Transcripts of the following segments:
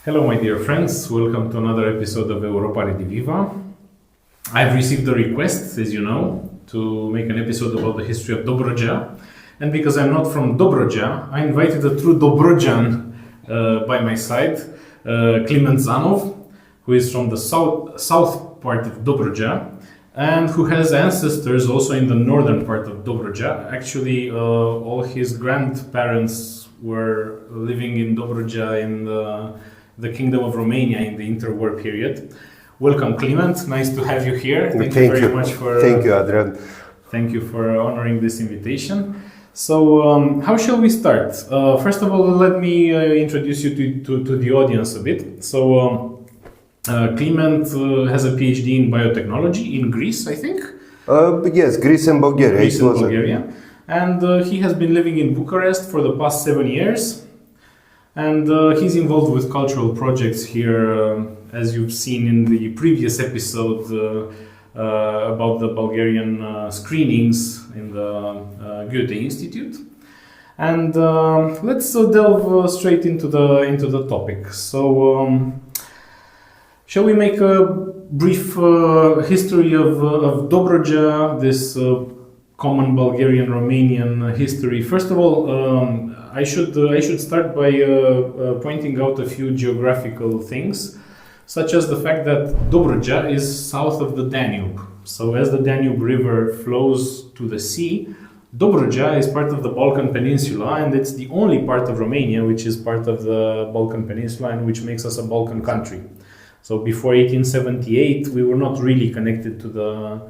Hello, my dear friends. Welcome to another episode of Europa Rediviva. I've received a request, as you know, to make an episode about the history of Dobroja. And because I'm not from Dobroja, I invited a true Dobrojan by my side, Kliment Zanov, who is from the south part of Dobroja and who has ancestors also in the northern part of Dobroja. Actually, all his grandparents were living in Dobroja in the Kingdom of Romania in the interwar period. Welcome, Kliment. Nice to have you here. Thank you very much for... Thank you, Adrian. Thank you for honoring this invitation. So, how shall we start? First of all, let me introduce you to the audience a bit. So, Kliment has a PhD in biotechnology in Greece, I think? Yes, Greece and Bulgaria. Greece and Bulgaria. And he has been living in Bucharest for the past 7 years. And he's involved with cultural projects here, as you've seen in the previous episode about the Bulgarian screenings in the Goethe Institute. And let's delve straight into the topic. So, shall we make a brief history of Dobroja, this common Bulgarian-Romanian history? First of all, I should start by pointing out a few geographical things, such as the fact that Dobroja is south of the Danube. So as the Danube River flows to the sea, Dobroja is part of the Balkan Peninsula, and it's the only part of Romania which is part of the Balkan Peninsula and which makes us a Balkan country. So before 1878, we were not really connected to the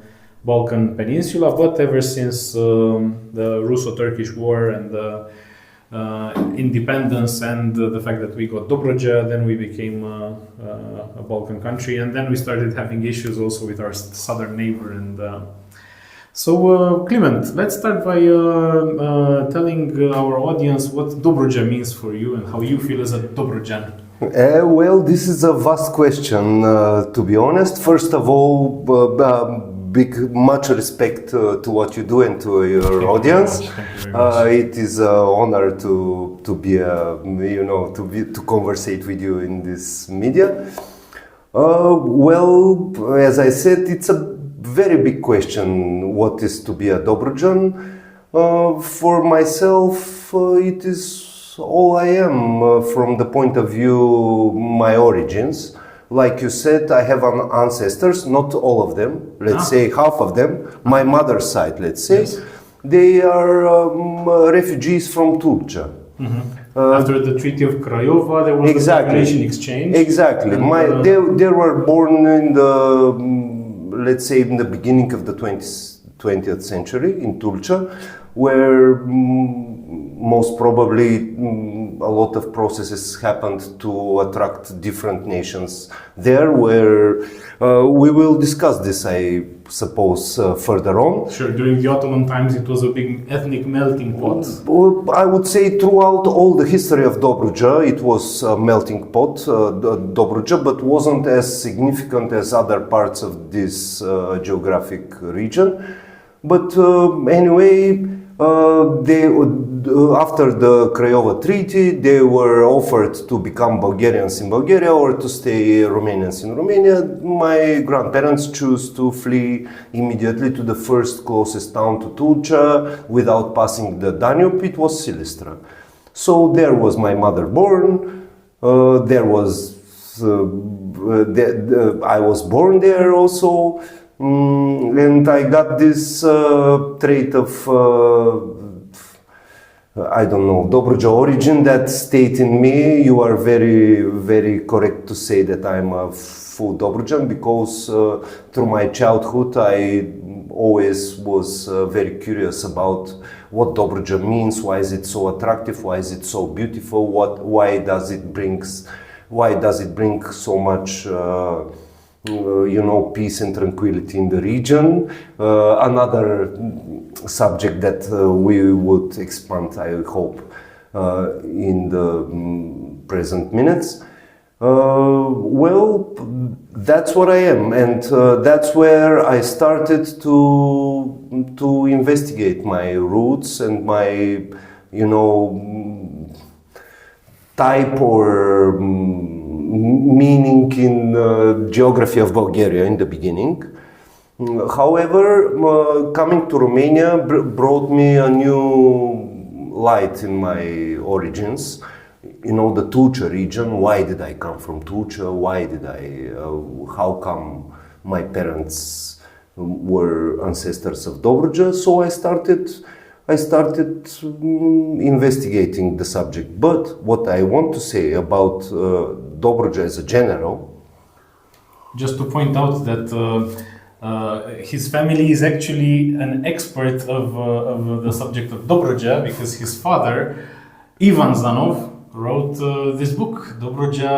Balkan Peninsula, but ever since the Russo-Turkish War and the independence and the fact that we got Dobroja, then we became a Balkan country, and then we started having issues also with our southern neighbor. And so, Kliment, let's start by telling our audience what Dobroja means for you and how you feel as a Dobrojan. Well, this is a vast question, to be honest. First of all, much respect to what you do and to your audience. It is an honor to be, to conversate with you in this media. Well, as I said, it's a very big question. What is to be a Dobrojan? For myself, it is all I am from the point of view my origins. Like you said, I have ancestors, not all of them, let's say half of them, my mother's side, let's say. Yes. They are refugees from Tulcea. Mm-hmm. After the Treaty of Craiova, there was a population exchange. Exactly. They were born in the, let's say, in the beginning of the 20th century in Tulcea, where most probably a lot of processes happened to attract different nations there, where we will discuss this, I suppose, further on. Sure, during the Ottoman times it was a big ethnic melting pot. I would say throughout all the history of Dobroja, it was a melting pot, Dobroja, but wasn't as significant as other parts of this geographic region. But anyway, after the Craiova Treaty, they were offered to become Bulgarians in Bulgaria or to stay Romanians in Romania. My grandparents chose to flee immediately to the first closest town to Tulcea without passing the Danube. It was Silistra. So there was my mother born. I was born there also. And I got this trait of Dobroja origin that stayed in me. You are very, very correct to say that I'm a full Dobrojan, because through my childhood I always was very curious about what Dobroja means, why is it so attractive, why is it so beautiful, why does it bring so much peace and tranquility in the region. Another subject that we would expand, I hope, in the present minutes. Well, that's what I am, and that's where I started to investigate my roots and my, type or meaning in geography of Bulgaria in the beginning. However, coming to Romania brought me a new light in my origins. You know, the Tulcea region. Why did I come from Tulcea? Why did I? How come my parents were ancestors of Dobruja? So I started investigating the subject. But what I want to say about Dobruja as a general, just to point out that his family is actually an expert of the subject of Dobruja, because his father, Ivan Zanov, wrote this book, Dobruja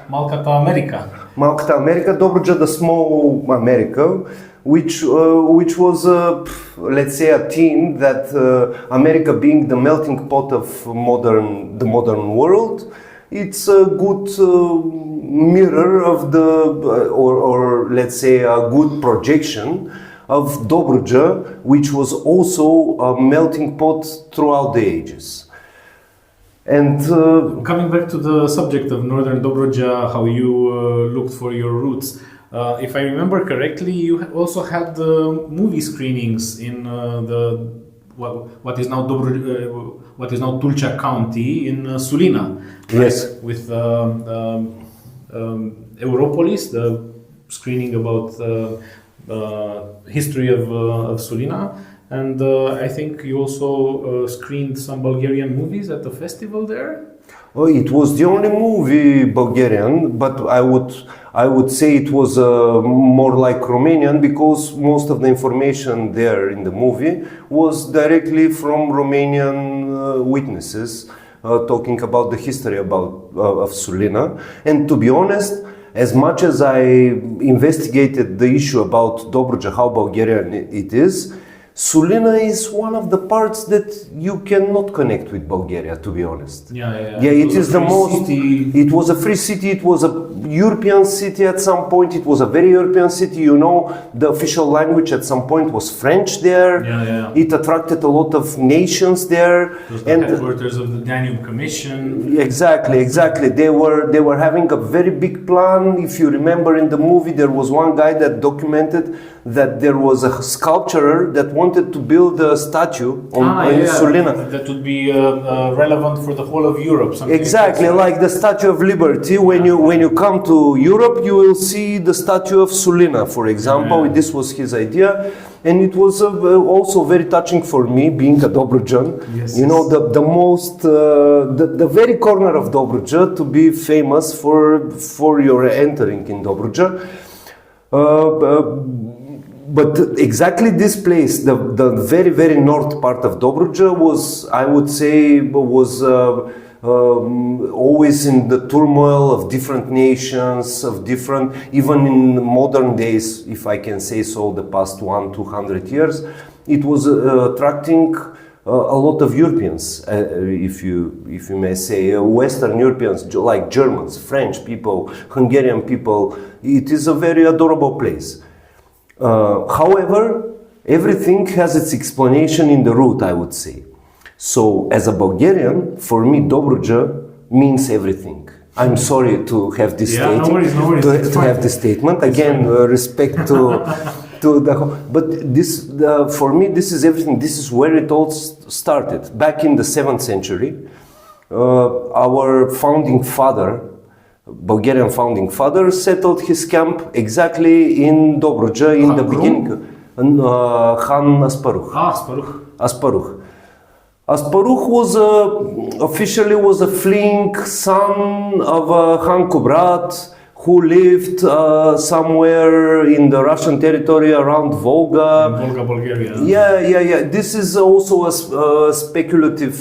Malkata America. Malkata America, Dobruja the Small America, which was, let's say, a theme that America being the melting pot of the modern world, it's a good mirror of or let's say a good projection of Dobruja, which was also a melting pot throughout the ages. And coming back to the subject of Northern Dobruja, how you looked for your roots. If I remember correctly, you also had movie screenings in what is now Tulcea County in Sulina. Yes, right? With Europolis, the screening about history of Sulina. And I think you also screened some Bulgarian movies at the festival there. Oh, it was the only movie Bulgarian, but I would say it was more like Romanian, because most of the information there in the movie was directly from Romanian witnesses talking about the history of Sulina. And to be honest, as much as I investigated the issue about Dobruja, how Bulgarian it is, Sulina is one of the parts that you cannot connect with Bulgaria, to be honest. Yeah. It is the most. It was a free city. It was a European city at some point. It was a very European city. You know, the official language at some point was French there. Yeah. It attracted a lot of nations there. It was the headquarters of the Danube Commission. Exactly. They were having a very big plan. If you remember in the movie, there was one guy that documented that there was a sculptor that wanted to build a statue on Sulina. That would be relevant for the whole of Europe. Exactly, like the Statue of Liberty. When you come to Europe, you will see the statue of Sulina, for example. Yeah. This was his idea, and it was also very touching for me, being a Dobrujan. Yes, you know, the most the very corner of Dobruja to be famous for your entering in Dobruja. But exactly this place, the very, very north part of Dobruja was, I would say, always in the turmoil of different nations, even in modern days, if I can say so, the past 100-200 years, it was attracting a lot of Europeans, if you may say, Western Europeans, like Germans, French people, Hungarian people. It is a very adorable place. However, everything has its explanation in the root, I would say. So, as a Bulgarian, for me, Dobruja means everything. I'm sorry to have this statement. No worries. To have this statement again, respect to the. But this, for me, this is everything. This is where it all started. Back in the 7th century, our founding father, Bulgarian founding father, settled his camp exactly in Dobruja in the beginning. Khan Asparuh. Asparuh. Asparuh was officially a fleeing son of Khan Kubrat, who lived somewhere in the Russian territory around Volga. In Volga, Bulgaria. Yeah. This is also a speculative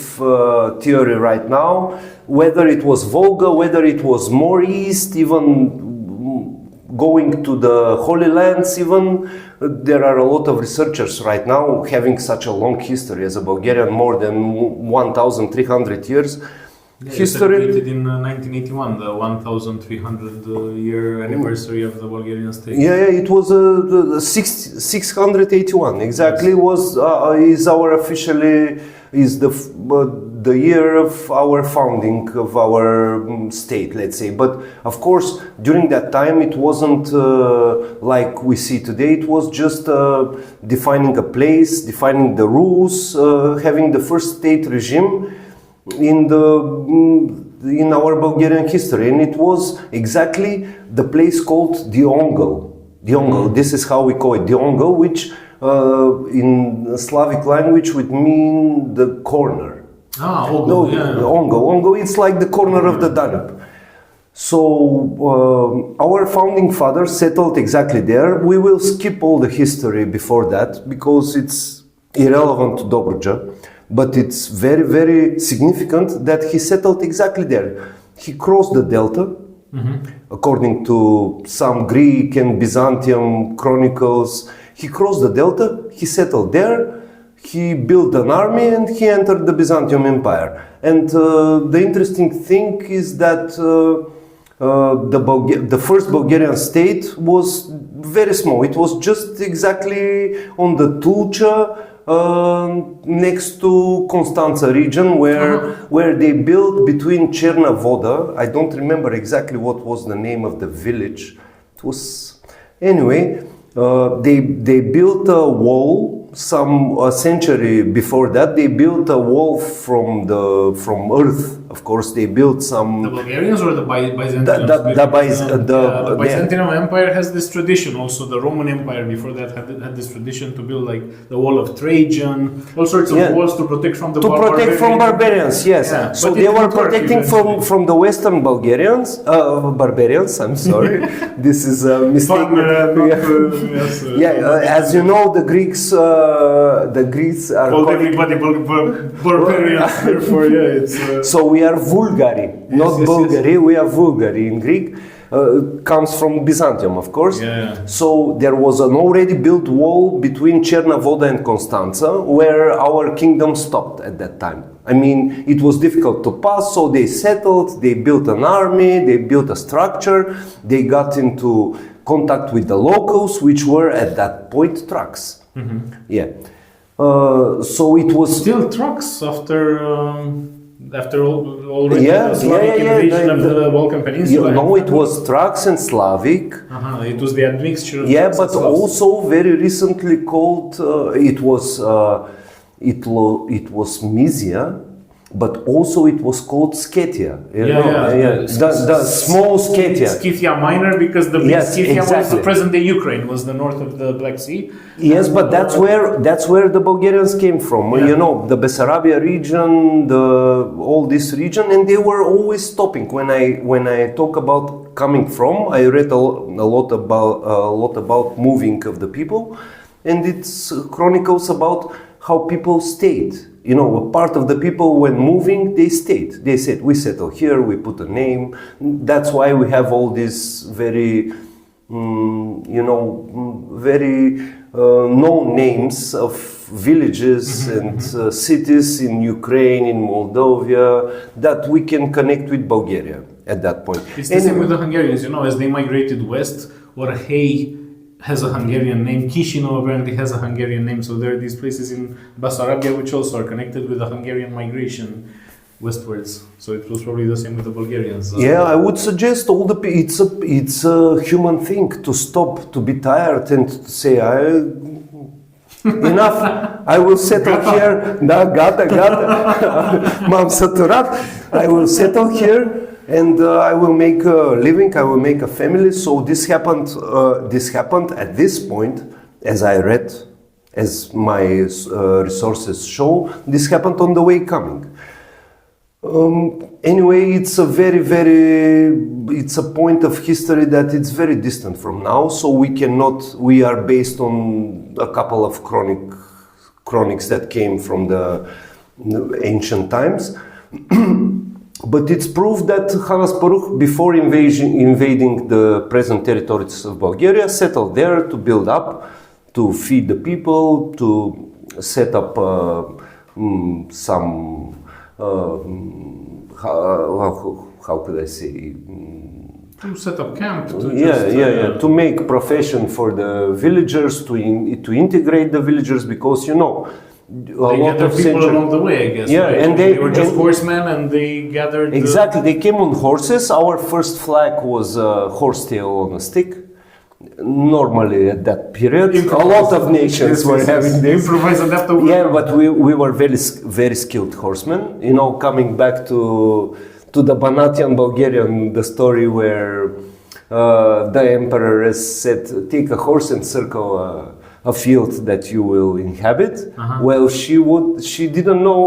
theory right now. Whether it was Volga, whether it was more east, even going to the Holy Lands, even. There are a lot of researchers right now having such a long history as a Bulgarian, more than 1,300 years. History. Celebrated in 1981, the 1,300 year anniversary of the Bulgarian state. Yeah, it was 681 exactly. Yes. Was is our officially is the the year of our founding of our state, let's say. But of course, during that time, it wasn't like we see today. It was just defining a place, defining the rules, having the first state regime in our Bulgarian history, and it was exactly the place called the Ongol. This is how we call it, the Ongol, which in Slavic language would mean the corner. Ongol, no, Ongol, it's like the corner of the Danube. So our founding fathers settled exactly there. We will skip all the history before that because it's irrelevant to Dobruja, but it's very, very significant that he settled exactly there. He crossed the delta. According to some Greek and Byzantium chronicles, he crossed the delta, he settled there, he built an army, and he entered the Byzantium Empire. And the interesting thing is that the first Bulgarian state was very small. It was just exactly on the Tulcha, next to Constanța region, where they built between Cherna Voda. I don't remember exactly what was the name of the village. It was anyway. They built a wall. A century before that, they built a wall from earth. Of course, they built some. The Bulgarians or the Byzantines? The Byzantine Empire has this tradition. Also, the Roman Empire before that had this tradition to build like the wall of Trajan, all sorts of walls to protect from the barbarians. Yes, yeah. So they were protecting from the Western Bulgarians. Barbarians. I'm sorry, this is a mistake. As you know, the Greeks are called everybody barbarians. Therefore, it's. So we are Vulgari, not Bulgari. We are Vulgari in Greek. Comes from Byzantium, of course. So there was an already built wall between Cherna Voda and Constanța, where our kingdom stopped at that time. I mean, it was difficult to pass, so they settled. They built an army. They built a structure. They got into contact with the locals, which were at that point trucks. So it was still trucks after already the Slavic invasion of the Balkan Peninsula. No, it was trucks and Slavic. It was the admixture of but also very recently called it was Mysia, but also it was called Scythia. The small Scythia. Scythia Minor, because the big Scythia was the present-day Ukraine, was the north of the Black Sea. Yes, but that's where the Bulgarians came from. You know, the Bessarabia region, all this region, and they were always stopping. When I talk about coming from, I read a lot about moving of the people, and it's chronicles about how people stayed. You know, a part of the people, when moving, they stayed. They said, we settle here, we put a name. That's why we have all these very, very known names of villages and cities in Ukraine, in Moldova, that we can connect with Bulgaria at that point. It's the same with the Hungarians, as they migrated west, Orhei has a Hungarian name. Chisinau apparently has a Hungarian name. So there are these places in Bessarabia which also are connected with the Hungarian migration westwards. So it was probably the same with the Bulgarians. I would suggest it's a human thing to stop, to be tired, and to say, enough, I will settle here. Gata. M-am săturat. I will settle here. And I will make a living, I will make a family. So this happened at this point, as I read, as my resources show, this happened on the way coming. Anyway, it's a it's a point of history that it's very distant from now. So we are based on a couple of chronics that came from the ancient times. But it's proof that Hanas Paruch, before invading the present territories of Bulgaria, settled there to build up, to feed the people, to set up some, how could I say? To set up camp. To make profession for the villagers, to integrate the villagers, because They gathered people along the way, I guess. Yeah, right? and they were just horsemen, and they gathered. Exactly, they came on horses. Our first flag was a horsetail on a stick. Normally, at that period, a lot of nations were having this. Improvise, adapt. Yeah, but we were very skilled horsemen. You know, coming back to the Banatian-Bulgarian, the story where the emperor has said, take a horse and circle a field that you will inhabit. Well, she didn't know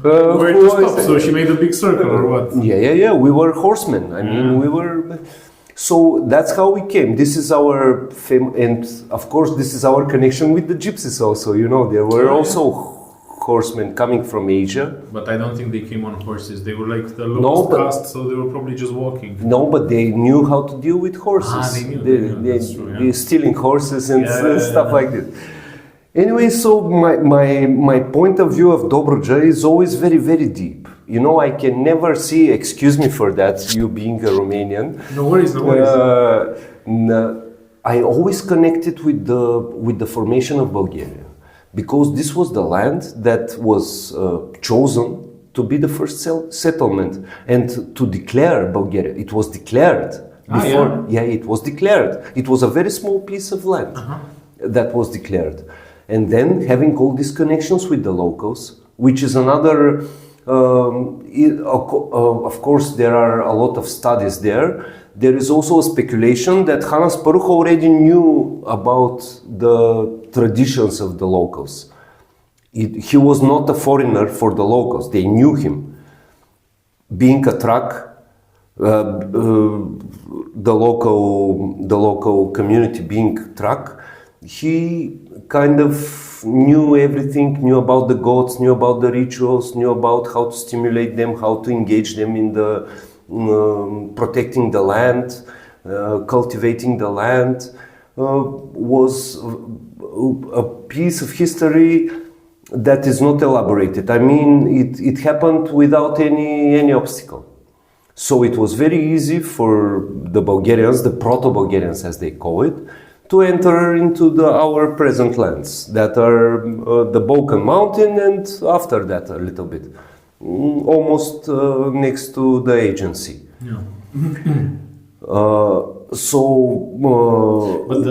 where to stop, so she made a big circle or what? Yeah. We were horsemen. I mean, we were. So that's how we came. This is our and of course, this is our connection with the gypsies also. You know, there were also horsemen coming from Asia. But I don't think they came on horses. They were like the lowest caste, so they were probably just walking. No, but they knew how to deal with horses. They knew. They're stealing horses and stuff like this. Anyway, so my point of view of Dobruja is always very, very deep. You know, I can never see, excuse me for that, you being a Romanian. No worries. I always connected with the formation of Bulgaria. Because this was the land that was chosen to be the first settlement and to declare Bulgaria. It was declared before. It was declared. It was a very small piece of land that was declared. And then having all these connections with the locals, which is another, of course, there are a lot of studies there. There is also a speculation that Hanas Paruch already knew about the traditions of the locals. He was not a foreigner for the locals. They knew him. Being a Trac, the local community being Trac, he kind of knew everything, knew about the gods, knew about the rituals, knew about how to stimulate them, how to engage them in the protecting the land, cultivating the land, was a piece of history that is not elaborated. I mean, it happened without any obstacle. So it was very easy for the Bulgarians, the proto-Bulgarians as they call it, to enter into our present lands that are the Balkan Mountain and after that a little bit. Almost next to the agency. Yeah. But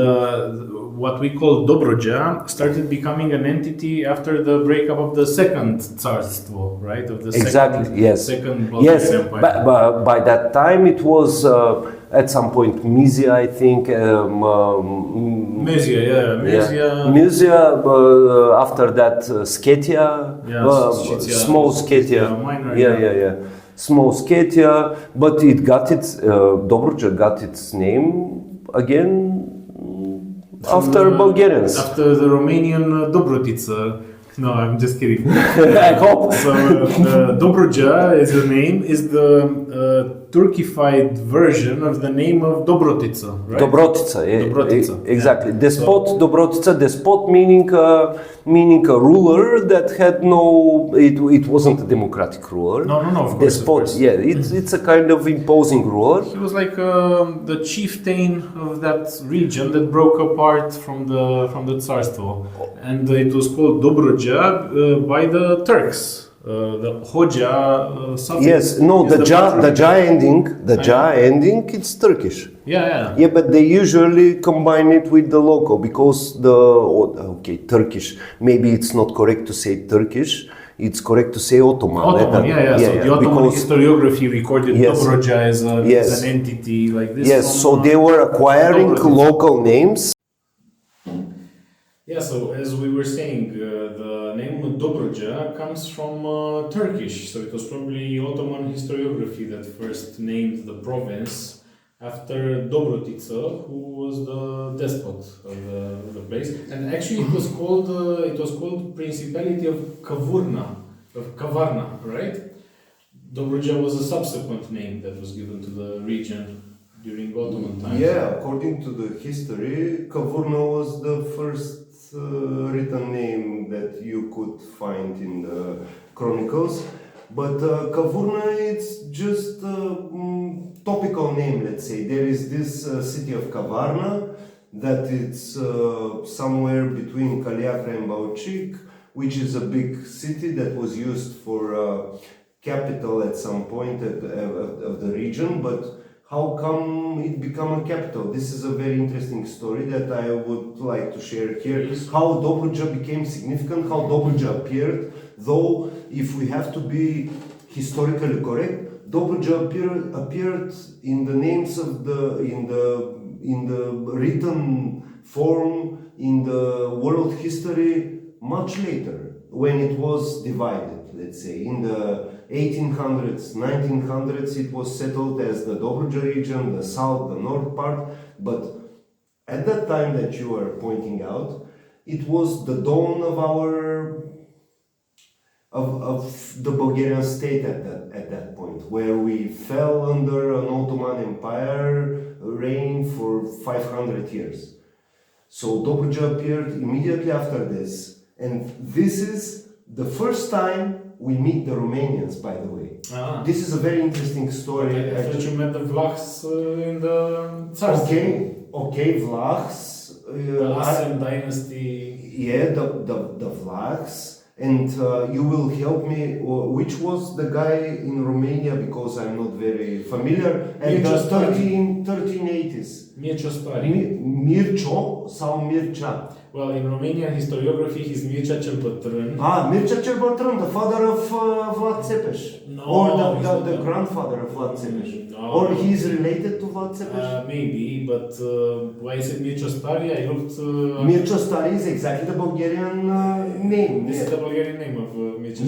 what we call Dobruja started becoming an entity after the breakup of the second Tsarstvo, right? Of the second Bulgarian Empire. By that time it was at some point Mysia, I think. Mysia. After that, Sketia. Small Sketia. Small Sketia, but it got its Dobruja got its name again after Bulgarians. After the Romanian Dobrotica. No, I'm just kidding. I hope. So Dobruja is the Turkified version of the name of Dobrotica, right? Dobrotica, Dobrotica. Exactly. Despot, Dobrotica, despot meaning a ruler that had no. It wasn't a democratic ruler. No, of course. Despot, it's a kind of imposing ruler. He was like the chieftain of that region that broke apart from the Tsarstvo, and it was called Dobruja by the Turks. The Hoja suffix. Yes, no, the ja ending, it's Turkish. Yeah, but they usually combine it with the local because Turkish. Maybe it's not correct to say Turkish. It's correct to say Ottoman. So the Ottoman historiography recorded Dobruja as an entity like this. Yes, so they were acquiring local names. Yeah, so as we were saying, the name Dobruja comes from Turkish, so it was probably Ottoman historiography that first named the province after Dobrotica, who was the despot of the place. And actually, it was called Principality of Kavarna, right? Dobruja was a subsequent name that was given to the region during Ottoman times. Yeah, according to the history, Kavarna was the first written name that you could find in the chronicles, but Kavarna it's just a topical name, let's say. There is this city of Kavarna that it's somewhere between Kaliakra and Bauchik, which is a big city that was used for capital at some point of the region, but how come it became a capital? This is a very interesting story that I would like to share here. How Dobruja became significant, how Dobruja appeared, though if we have to be historically correct, Dobruja appeared in the names of in the written form in the world history much later, when it was divided, let's say. In the 1800s, 1900s, it was settled as the Dobruja region, the south, the north part, but at that time that you are pointing out, it was the dawn of of the Bulgarian state at that point, where we fell under an Ottoman Empire reign for 500 years. So Dobruja appeared immediately after this, and this is the first time we meet the Romanians, by the way. This is a very interesting story. I thought you met the Vlachs in the Tsarskoye. Okay, Vlachs. The Asen dynasty. Yeah, the Vlachs. And you will help me, which was the guy in Romania, because I'm not very familiar, at the 1380s. Mircea Stari. Mircea sau Mircea? Well, in Romanian historiography, he's Mircea cel Bătrân. Mircea cel Bătrân, the father of Vlad Țepeș. No, or the grandfather of Vlad Țepeș. No. Or he's related to Vlad Țepeș? Maybe, but why is it Mircea Stari? I looked... Mircea Stari is exactly the Bulgarian name. This is the Bulgarian name of Mircea.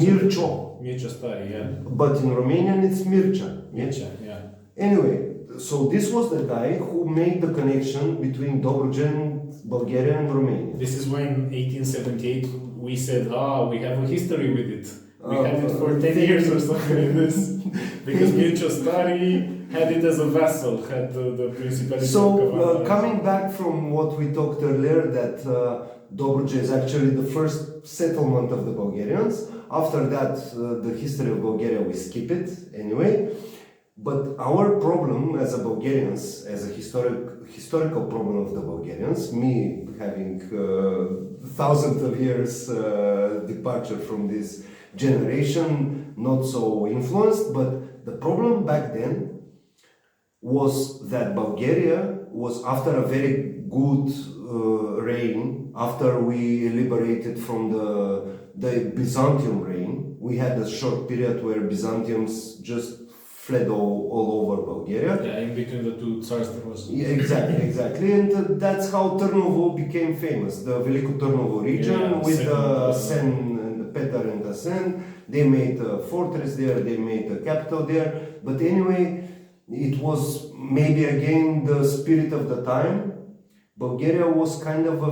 Mircea Stari, yeah. But in Romanian it's Mircea. Mircea, yeah. Anyway, so this was the guy who made the connection between Dobruja, Bulgaria and Romania. This is when 1878 we said, we have a history with it. We had it for 10 years or something like this. Because Mircea Stari had it as a vassal, had the principality of Cavanda. Coming back from what we talked earlier, that Dobruja is actually the first settlement of the Bulgarians. After that, the history of Bulgaria, we skip it anyway. But our problem as a Bulgarians, as a historical problem of the Bulgarians, me having thousands of years departure from this generation, not so influenced, but the problem back then was that Bulgaria was, after a very good reign, after we liberated from the Byzantium reign, we had a short period where Byzantiums just fled all over Bulgaria. Yeah, in between the two Tsars there was. Yeah, exactly. And that's how Târnovo became famous. The Veliko Târnovo region with the Sen, Petar and the Sen. They made a fortress there, they made a capital there. But anyway, it was maybe again the spirit of the time. Bulgaria was kind of a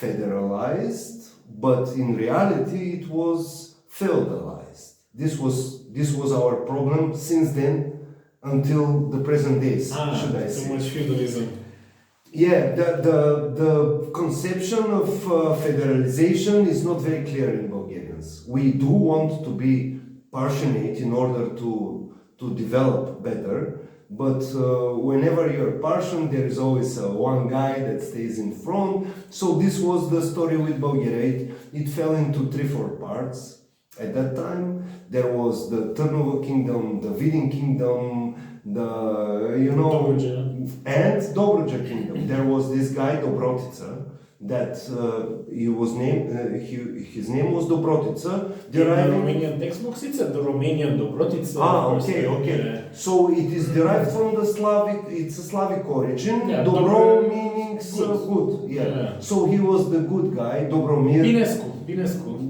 federalized, but in reality it was feudalized. This was our problem since then until the present days, should I say. So much feudalism. Yeah, the conception of federalization is not very clear in Bulgarians. We do want to be partitionate in order to develop better, but whenever you're partition, there is always one guy that stays in front. So this was the story with Bulgaria. It fell into 3-4 parts. At that time, there was the Târnovo kingdom, the Vidin kingdom, Dobruja. And Dobruja kingdom. There was this guy Dobrotica that his name was Dobrotica. The Romanian textbooks it said the Romanian Dobrotica. Okay. So it is derived from the Slavic. It's a Slavic origin. Yeah, Dobro meaning good. Yeah. So he was the good guy. Dobromir.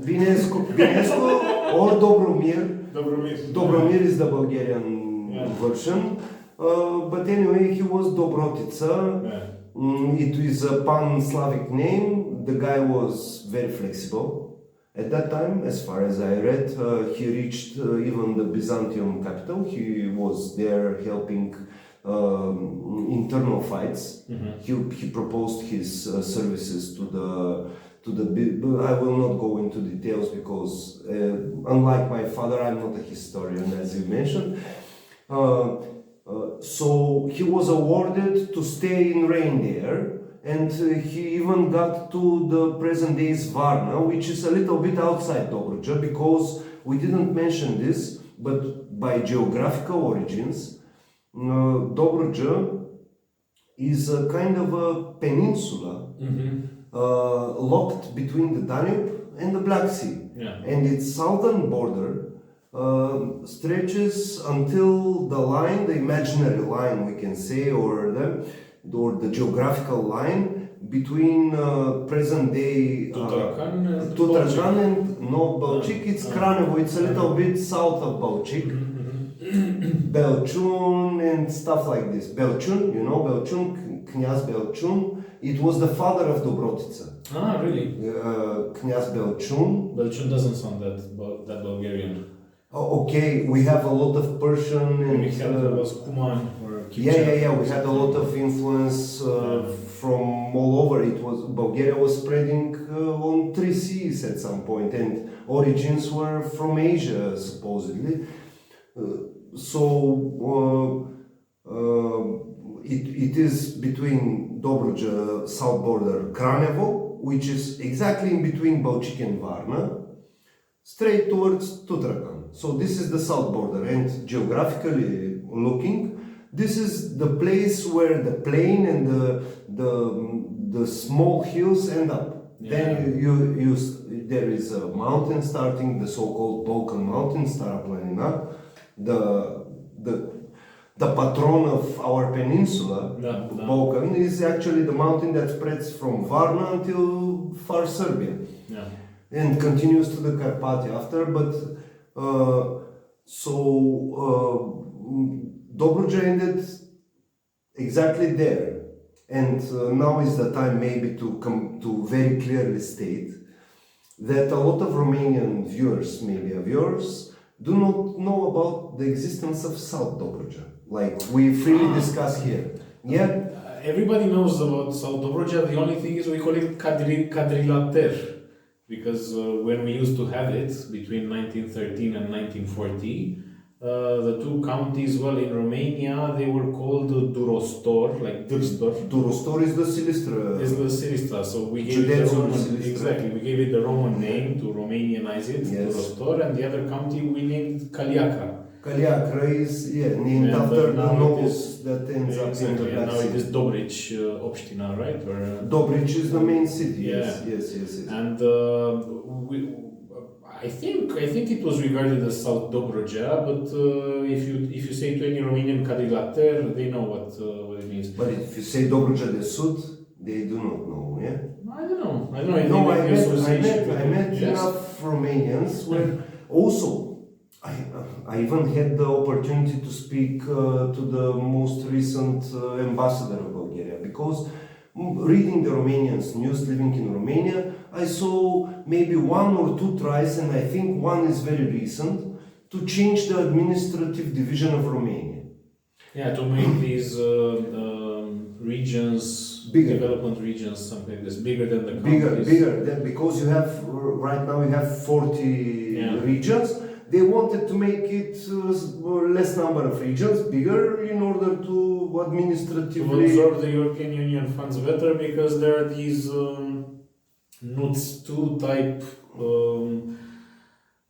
Binescu or Dobromir. Dobromir is the Bulgarian version. But anyway, he was Dobrotica. It is a pan-Slavic name. The guy was very flexible. At that time, as far as I read, he reached even the Byzantium capital. He was there helping internal fights. He proposed his services to the. I will not go into details because, unlike my father, I'm not a historian, as you mentioned. So he was awarded to stay in reign there, and he even got to the present day's Varna, which is a little bit outside Dobruja, because we didn't mention this, but by geographical origins, Dobruja is a kind of a peninsula locked between the Danube and the Black Sea. Yeah. And its southern border stretches until the line, the imaginary line we can say, or the geographical line between present day Tutrakan and North Baltic. It's Kranevo, it's a little bit south of Baltic. Belchun and stuff like this. Belchun, you know, Belchun, Knyaz Belchun, it was the father of Dobrotica. Ah, really? Knyaz Belchun. Belchun doesn't sound that Bulgarian. Oh, okay, we have a lot of Persian and... We had was Kuman or Yeah. We had a lot of influence from all over. It was Bulgaria was spreading on 3 seas at some point, and origins were from Asia supposedly. It is between Dobruja south border Kranevo, which is exactly in between Balchik and Varna, straight towards Tutrakan. So this is the south border, and geographically looking, this is the place where the plain and the small hills end up. Yeah. Then there is a mountain starting, the so-called Balkan Mountain, Stara Planina, the patron of our peninsula, Balkan, is actually the mountain that spreads from Varna until far Serbia. Yeah. And continues to the Carpathia after, but Dobruja ended exactly there, and now is the time maybe to come to very clearly state that a lot of Romanian viewers, maybe of yours, do not know about the existence of South Dobruja, like we freely discuss here. Yeah. Everybody knows about South Dobruja. The only thing is we call it Cadrilater. Because when we used to have it between 1913 and 1940, the two counties, well, in Romania, they were called Durostor, like Dârstor. Durostor is the Silistra. Is the Silistra, so we gave it the Roman, exactly, we gave it the Roman name to Romanianize it, yes. Durostor, and the other county we named Caliacra. Caliacra is named after the nose that ends up in the Black Sea. Now it is Dobric Obștina, right? Or, Dobric is the main city. Yeah. Yes. And I think it was regarded as South Dobruja, but if you say to any Romanian Cadrilater, they know what it means. But if you say Dobruja de Sud, they do not know. Yeah. I don't know. I met yes. enough Romanians where also. I even had the opportunity to speak to the most recent ambassador of Bulgaria, because reading the Romanians news, living in Romania, I saw maybe 1 or 2 tries, and I think one is very recent, to change the administrative division of Romania. Yeah, to make these regions, bigger. Development regions, something like this, bigger than the countries. Bigger, because you have, right now you have 40 regions. They wanted to make it less number of regions, bigger, in order to administratively... To absorb the European Union funds better, because there are these NUTS 2 type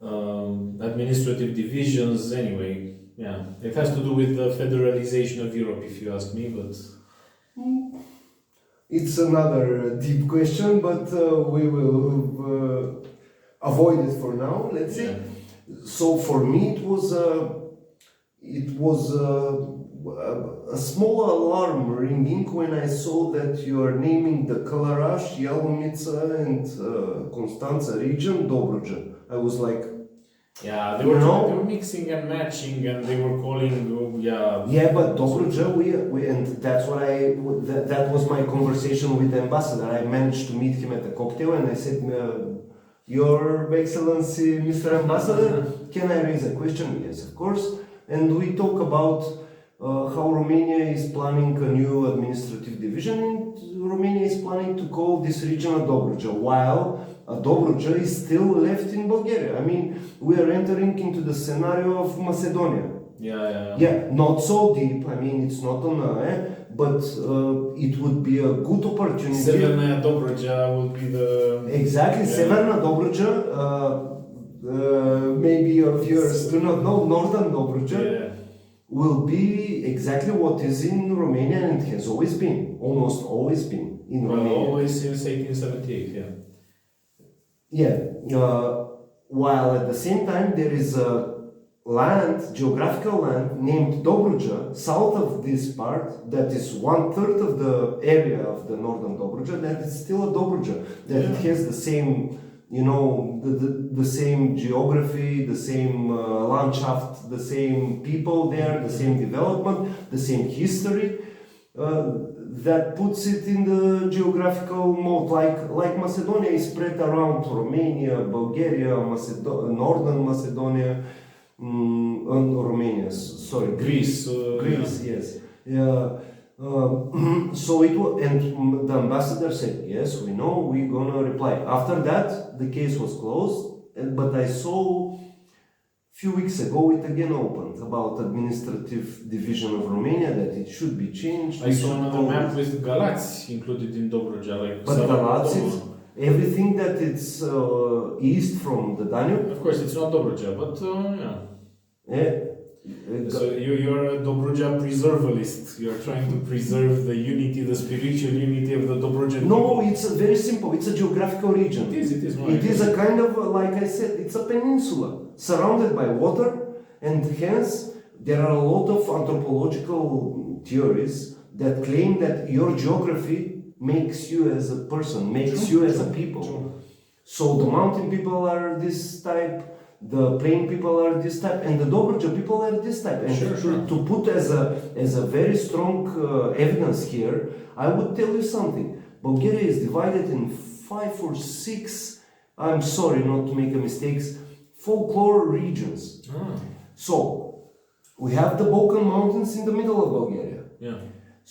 administrative divisions anyway. Yeah, it has to do with the federalization of Europe, if you ask me, but... It's another deep question, but we will avoid it for now, let's say. Yeah. So for me, it was a small alarm ringing when I saw that you are naming the Călăraș, Ialomița, and Constanța region Dobruja. I was like, yeah, they were mixing and matching, and they were calling, Yeah, but Dobruja, we and that's what that was my conversation with the ambassador. I managed to meet him at a cocktail, and I said, Your Excellency, Mr. Ambassador, can I raise a question? Yes, of course. And we talk about how Romania is planning a new administrative division, and Romania is planning to call this region a Dobruja, while a Dobruja is still left in Bulgaria. I mean, we are entering into the scenario of Macedonia. Yeah, not so deep. I mean, it's not on but it would be a good opportunity. Severna Dobruja will be the... Exactly, Severna Dobruja. Maybe your viewers do not know, Northern Dobruja will be exactly what is in Romania and it has always been, almost always been in Romania. Always since 1878, While at the same time there is a land, geographical land named Dobruja, south of this part, that is 1/3 of the area of the Northern Dobruja, that is still a Dobruja, that it has the same, you know, the same geography, the same landschaft, the same people there, the same development, the same history. That puts it in the geographical mode, like Macedonia is spread around Romania, Bulgaria, Northern Macedonia, Romania, sorry, Greece, yes. So it was, and the ambassador said, yes, we know, we're gonna reply. After that, the case was closed, but I saw few weeks ago it again opened about administrative division of Romania, that it should be changed. I saw another map with Galați included in Dobruja, but Galați is everything that it's east from the Danube. Of course, it's not Dobruja, but so you're a Dobruja preservalist. You're trying to preserve the unity, the spiritual unity of the Dobruja people. No, it's very simple. It's a geographical region. It is. It is a kind of, like I said, it's a peninsula surrounded by water, and hence there are a lot of anthropological theories that claim that your geography makes you as a person, makes you as a people. So the mountain people are this type, the plain people are this type, and the Dobruja people are this type. And to put as a very strong evidence here, I would tell you something. Bulgaria is divided in 5 or 6, I'm sorry not to make a mistakes, folklore regions. So we have the Balkan Mountains in the middle of Bulgaria.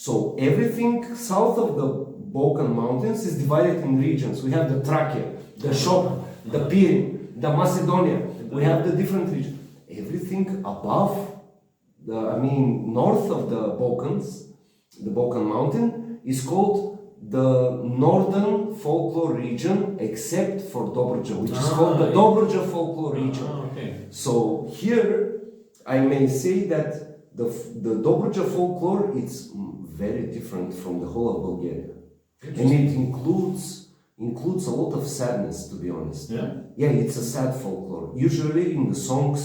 So everything south of the Balkan Mountains is divided in regions. We have the Trachea, the Shop, the Pirin, the Macedonia. We have the different regions. Everything above, north of the Balkans, the Balkan Mountain, is called the Northern Folklore Region, except for Dobruja, which is called the Dobruja Folklore Region. So here, I may say that the Dobruja folklore is very different from the whole of Bulgaria. And it includes a lot of sadness, to be honest. Yeah, it's a sad folklore. Usually in the songs,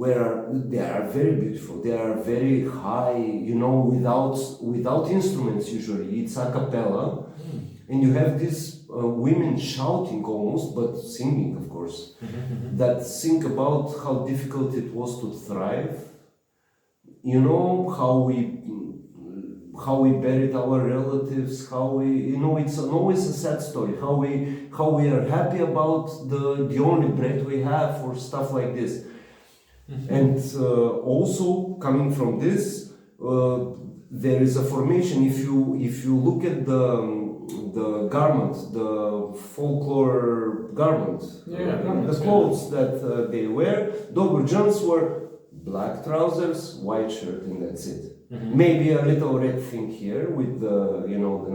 where they are very beautiful, they are very high, you know, without instruments usually. It's a cappella, and you have these women shouting almost, but singing, of course, that sing about how difficult it was to thrive. You know, how we buried our relatives, how we, you know, it's always a sad story, how we are happy about the only bread we have, or stuff like this. And also coming from this, there is a formation. If you look at the garment, the folklore garment, the clothes that they wear, Dobrujans were black trousers, white shirt, and that's it. Maybe a little red thing here with the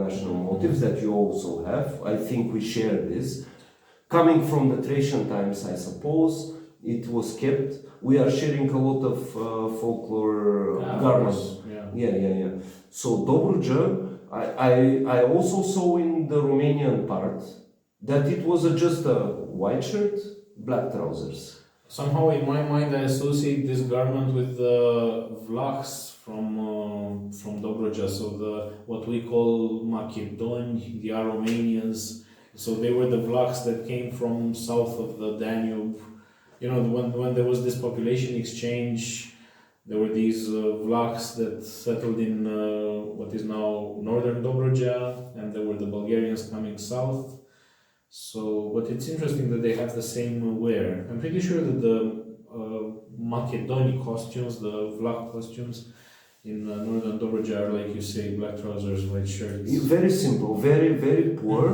national motives that you also have. I think we share this. Coming from the Thracian times, I suppose, it was kept. We are sharing a lot of folklore garments. Yeah. So Dobruja, I also saw in the Romanian part that it was just a white shirt, black trousers. Somehow in my mind I associate this garment with the Vlachs from Dobruja, so what we call Macedoni, the Romanians. So they were the Vlachs that came from south of the Danube. You know, when there was this population exchange, there were these Vlachs that settled in what is now northern Dobruja, and there were the Bulgarians coming south. So, but it's interesting that they have the same wear. I'm pretty sure that the Macedoni costumes, the Vlach costumes in northern Dobruja are, like you say, black trousers, white shirts. Very simple, very, very poor,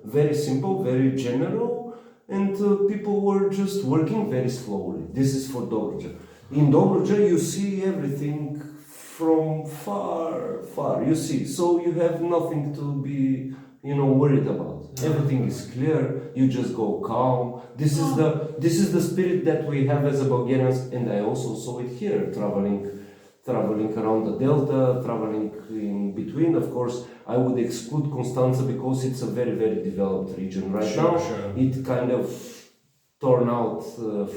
very simple, very general, and people were just working very slowly. This is for Dobruja. In Dobruja, you see everything from far, far. You see, so you have nothing to be, worried about. Everything is clear. You just go calm. This is the spirit that we have as a Bulgarians, and I also saw it here, traveling around the delta, traveling in between. Of course, I would exclude Constanța because it's a very, very developed region right now. Sure. It kind of torn out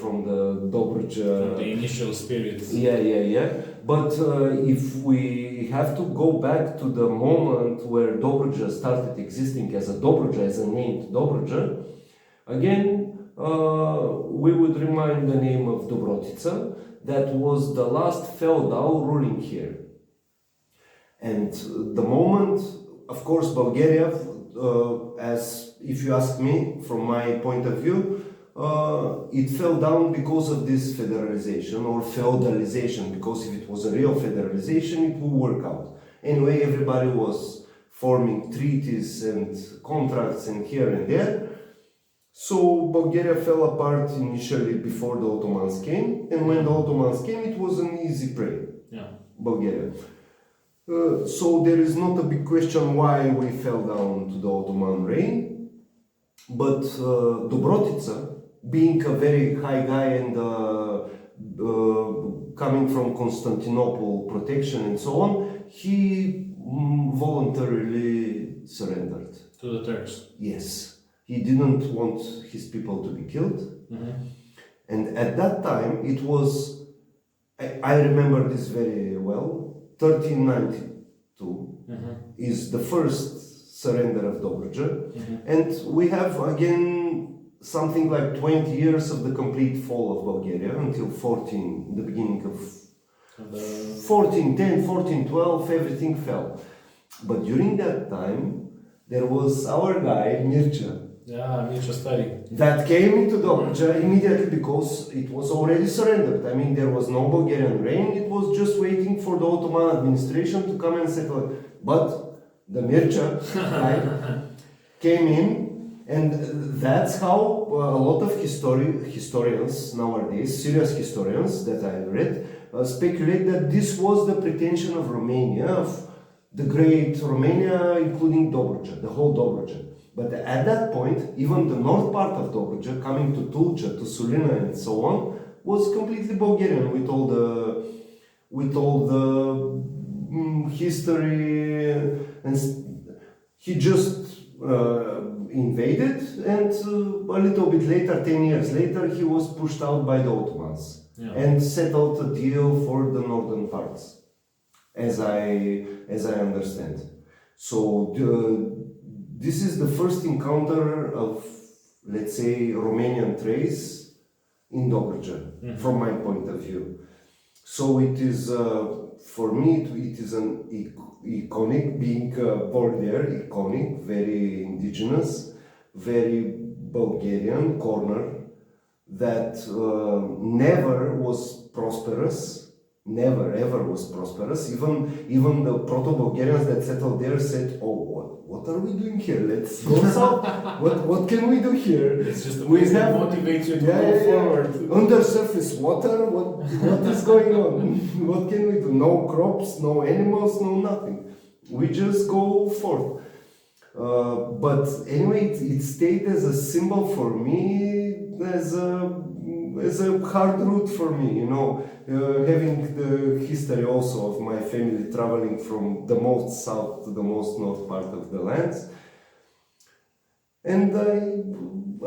from the Dobruja. From the initial spirit. Yeah. But if we have to go back to the moment where Dobruja started existing as a Dobruja, as a named Dobruja, again, we would remind the name of Dobrotica, that was the last feudal ruling here. And the moment, of course, Bulgaria, as if you ask me, from my point of view, it fell down because of this federalization or feudalization, because if it was a real federalization, it would work out. Anyway, everybody was forming treaties and contracts and here and there. So Bulgaria fell apart initially before the Ottomans came, and when the Ottomans came, it was an easy prey. Yeah. Bulgaria. So there is not a big question why we fell down to the Ottoman reign, but Dobrotica, being a very high guy and coming from Constantinople protection and so on, he voluntarily surrendered. To the Turks. Yes. He didn't want his people to be killed. And at that time, it was, I remember this very well, 1392 is the first surrender of Dobruja. And we have again something like 20 years of the complete fall of Bulgaria until the beginning of 1410, 1412, everything fell. But during that time, there was our guy, Mircea. Yeah, Mircea Stari. That came into Dobruja immediately because it was already surrendered. I mean, there was no Bulgarian reign, it was just waiting for the Ottoman administration to come and settle it. But the Mircea guy came in, and that's how a lot of historians nowadays, serious historians that I read, speculate that this was the pretension of Romania, of the great Romania, including Dobruja, the whole Dobruja. But at that point, even the north part of Dobruja, coming to Tulcea, to Sulina and so on, was completely Bulgarian with all the history, and he just invaded, and a little bit later, 10 years later, he was pushed out by the Ottomans and settled a deal for the northern parts, as I understand. So this is the first encounter of, let's say, Romanian trace in Dobruja, from my point of view. So it is, for me, it is an iconic, being born there, iconic, very indigenous, very Bulgarian corner that never was prosperous. Never ever was prosperous. Even the proto-Bulgarians that settled there said, "Oh, what are we doing here? Let's go south. What can we do here? It's just a place that motivates you to go forward. Under surface water. What is going on? What can we do? No crops, no animals, no nothing. We just go forth." But anyway, it stayed as a symbol for me, as a hard route for me, having the history also of my family traveling from the most south to the most north part of the lands. And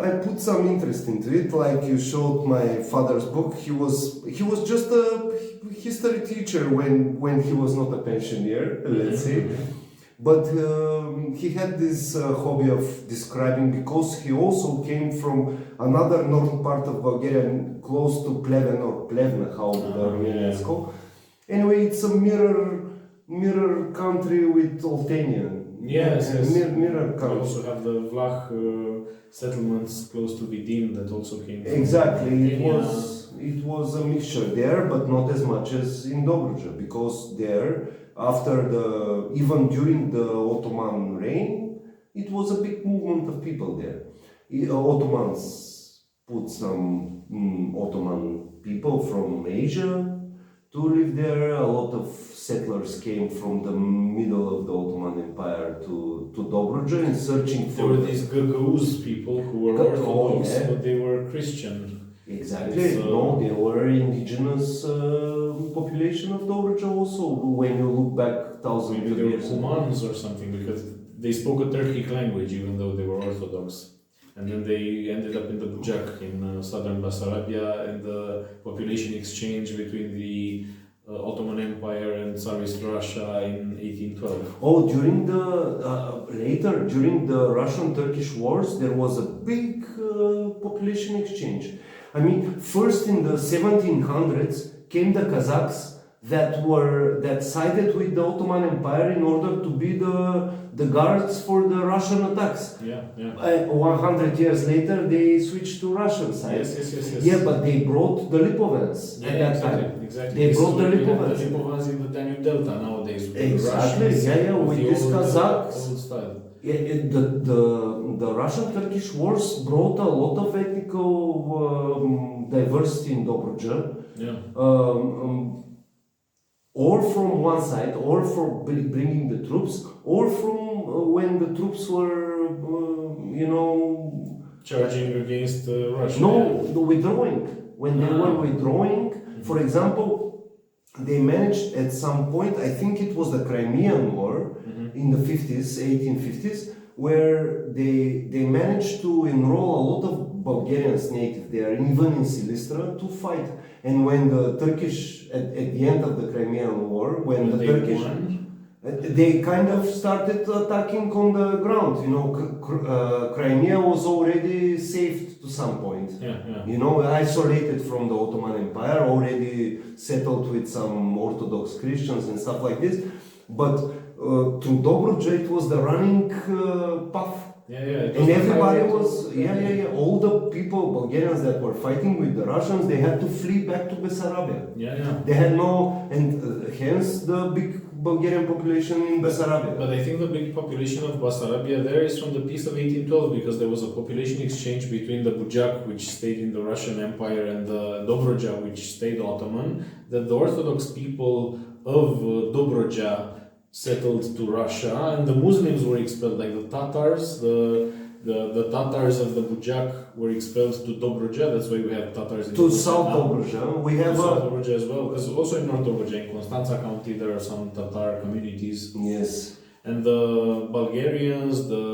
I put some interest into it, like you showed my father's book. He was just a history teacher when he was not a pensioner, let's say. But he had this hobby of describing, because he also came from another northern part of Bulgaria, close to Pleven or Plevna, how the Romanians call. Anyway, it's a mirror country with Oltenia. Yes. Mirror country. We also have the Vlah settlements close to Vidin that also came from Exactly. It was a mixture there, but not as much as in Dobruja, because there, even during the Ottoman reign, it was a big movement of people there. Ottomans put some Ottoman people from Asia to live there. A lot of settlers came from the middle of the Ottoman Empire to Dobruja and searching There for were these Gagauz people who were Orthodox, yeah. but they were Christian. Exactly. No, they were indigenous population of Dobruja also. When you look back thousands Maybe of they were years. Cumans or something, because they spoke a Turkic language even though they were Orthodox. And then they ended up in the Bujak in southern Bessarabia, and the population exchange between the Ottoman Empire and Tsarist Russia in 1812. Oh, during the later during the Russian-Turkish wars, there was a big population exchange. I mean, first in the 1700s came the Kazakhs that sided with the Ottoman Empire in order to be the guards for the Russian attacks. Yeah. 100 years later, they switched to Russian side. Yes. Yeah, but they brought the Lipovans at that time. Exactly. They brought the We have Lipovans. the Lipovans in the Danube Delta nowadays. With Exactly. The Russians, With the these old, Kazakhs. old style. Yeah, the Russian-Turkish wars brought a lot of ethnical diversity in Dobruja. Yeah. Or from one side, or for bringing the troops, or from when the troops were, Charging against Russia. the withdrawing. When they were withdrawing, for example, they managed at some point, I think it was the Crimean War in the 50s, 1850s, where they managed to enroll a lot of Bulgarians native there, even in Silistra, to fight. And when the Turkish, at the end of the Crimean War, when the Turkish, they kind of started attacking on the ground. Crimea was already saved to some point. Isolated from the Ottoman Empire, already settled with some Orthodox Christians and stuff like this. But through Dobruja, it was the running path. And everybody was, all the people, Bulgarians that were fighting with the Russians, they had to flee back to Bessarabia. They had no, and hence the big Bulgarian population in Bessarabia. But I think the big population of Bessarabia there is from the peace of 1812, because there was a population exchange between the Bujak, which stayed in the Russian Empire, and the Dobruja, which stayed Ottoman, that the Orthodox people of Dobruja settled to Russia, and the Muslims were expelled, like the Tatars. The Tatars of the Bujak were expelled to Dobruja. That's why we have Tatars in to South Dobruja. We have South Dobruja as well, because also in North Dobruja, in Constanța County, there are some Tatar communities. Yes. And the Bulgarians, the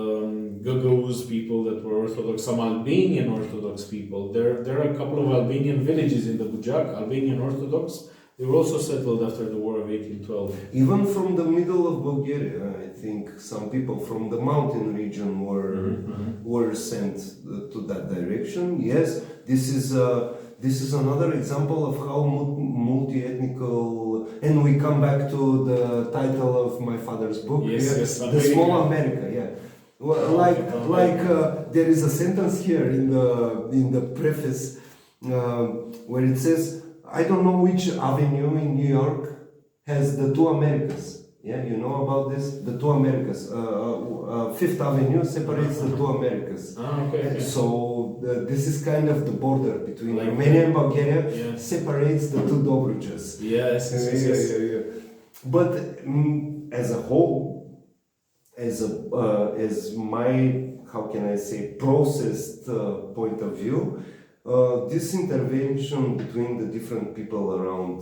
Gagauz people that were Orthodox, some Albanian Orthodox people. There are a couple of Albanian villages in the Bujak, Albanian Orthodox. They were also settled after the War of 1812. Even from the middle of Bulgaria, I think some people from the mountain region were sent to that direction. Yes, this is another example of how multi-ethnical, and we come back to the title of my father's book, The Small America. Yeah, well, there is a sentence here in the preface where it says, I don't know which avenue in New York has the two Americas. Yeah, you know about this? The two Americas. Fifth Avenue separates the two Americas. Okay. So this is kind of the border between Romania and Bulgaria, separates the two Dobrujas. Yes. But as a whole, as my, how can I say, processed point of view, this intervention between the different people around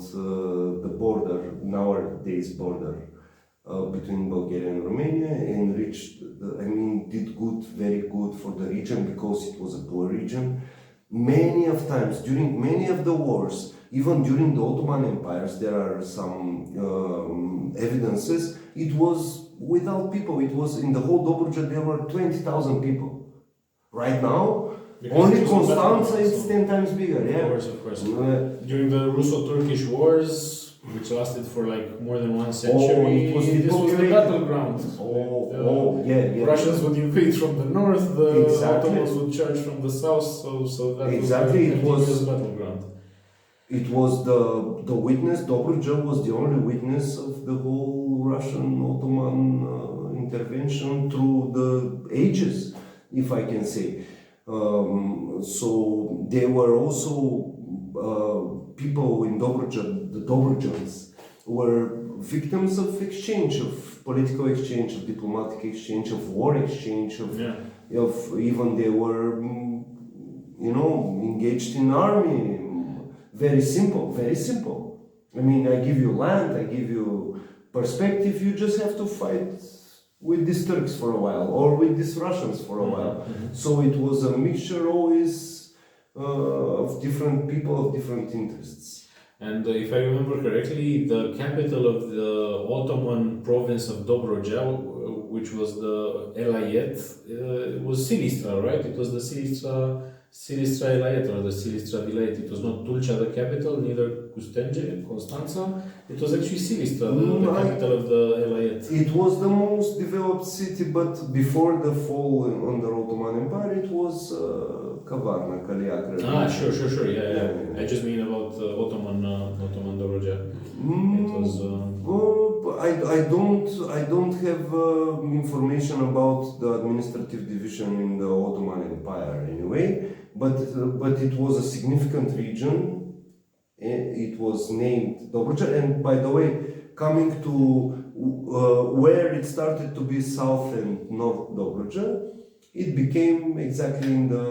the border, nowadays border, between Bulgaria and Romania, enriched, did good, very good for the region, because it was a poor region. Many of times, during many of the wars, even during the Ottoman empires, there are some evidences, it was without people. It was in the whole Dobruja, there were 20,000 people. Right now, only Constanța is 10 times bigger. Yeah, of course. During the Russo-Turkish wars, which lasted for like more than 1 century, this was the battleground. Russians would invade from the north, the Ottomans would charge from the south, so that was the battleground. It was the witness, Dobruja was the only witness of the whole Russian-Ottoman intervention through the ages, if I can say. So they were also people in Dobruja, the Dobrujans, were victims of exchange, of political exchange, of diplomatic exchange, of war exchange, of even they were, engaged in army. Very simple, very simple. I mean, I give you land, I give you perspective, you just have to fight with these Turks for a while, or with these Russians for a while. So it was a mixture always of different people, of different interests. And if I remember correctly, the capital of the Ottoman province of Dobruja, which was the Elayet, was Silistra, right? It was the Silistra Elayet, or the Silistra Vilayet. It was not Tulcea, the capital, neither Custenge, Constanța. It was actually Silistra, the capital of the Elayet. It was the most developed city, but before the fall under Ottoman Empire, it was Kavarna, Kaliakra. Sure, yeah. I just mean about Ottoman Dobruja. It was. I don't have information about the administrative division in the Ottoman Empire anyway, but it was a significant region. It was named Dobruja, and by the way, coming to where it started to be South and North Dobruja, it became exactly in the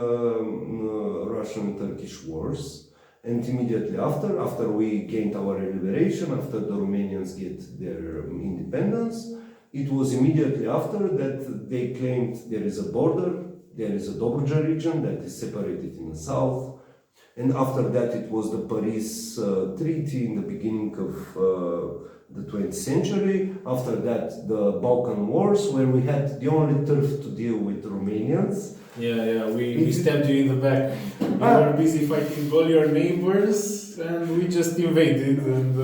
Russian-Turkish wars. And immediately after we gained our liberation, after the Romanians get their independence, it was immediately after that they claimed there is a border, there is a Dobruja region that is separated in the south. And after that it was the Paris Treaty in the beginning of the 20th century. After that the Balkan Wars, where we had the only turf to deal with the Romanians. We stabbed you in the back. We were busy fighting all your neighbors, and we just invaded. And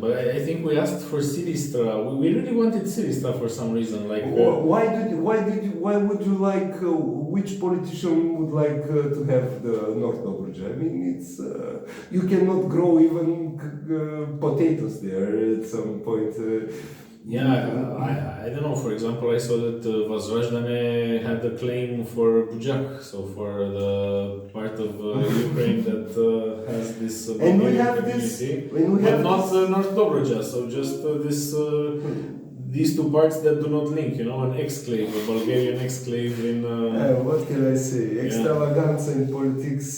but I think we asked for Silistra. We really wanted Silistra for some reason. Like why would you like? Which politician would like to have the North Dobruja? I mean, it's you cannot grow even potatoes there at some point. I don't know. For example, I saw that Vazrazdane had a claim for Bujak, so for the part of Ukraine that has this and we have community, but not North Dobruja. So just these two parts that do not link. An exclave, a Bulgarian exclave in. What can I say? Extravaganza in politics.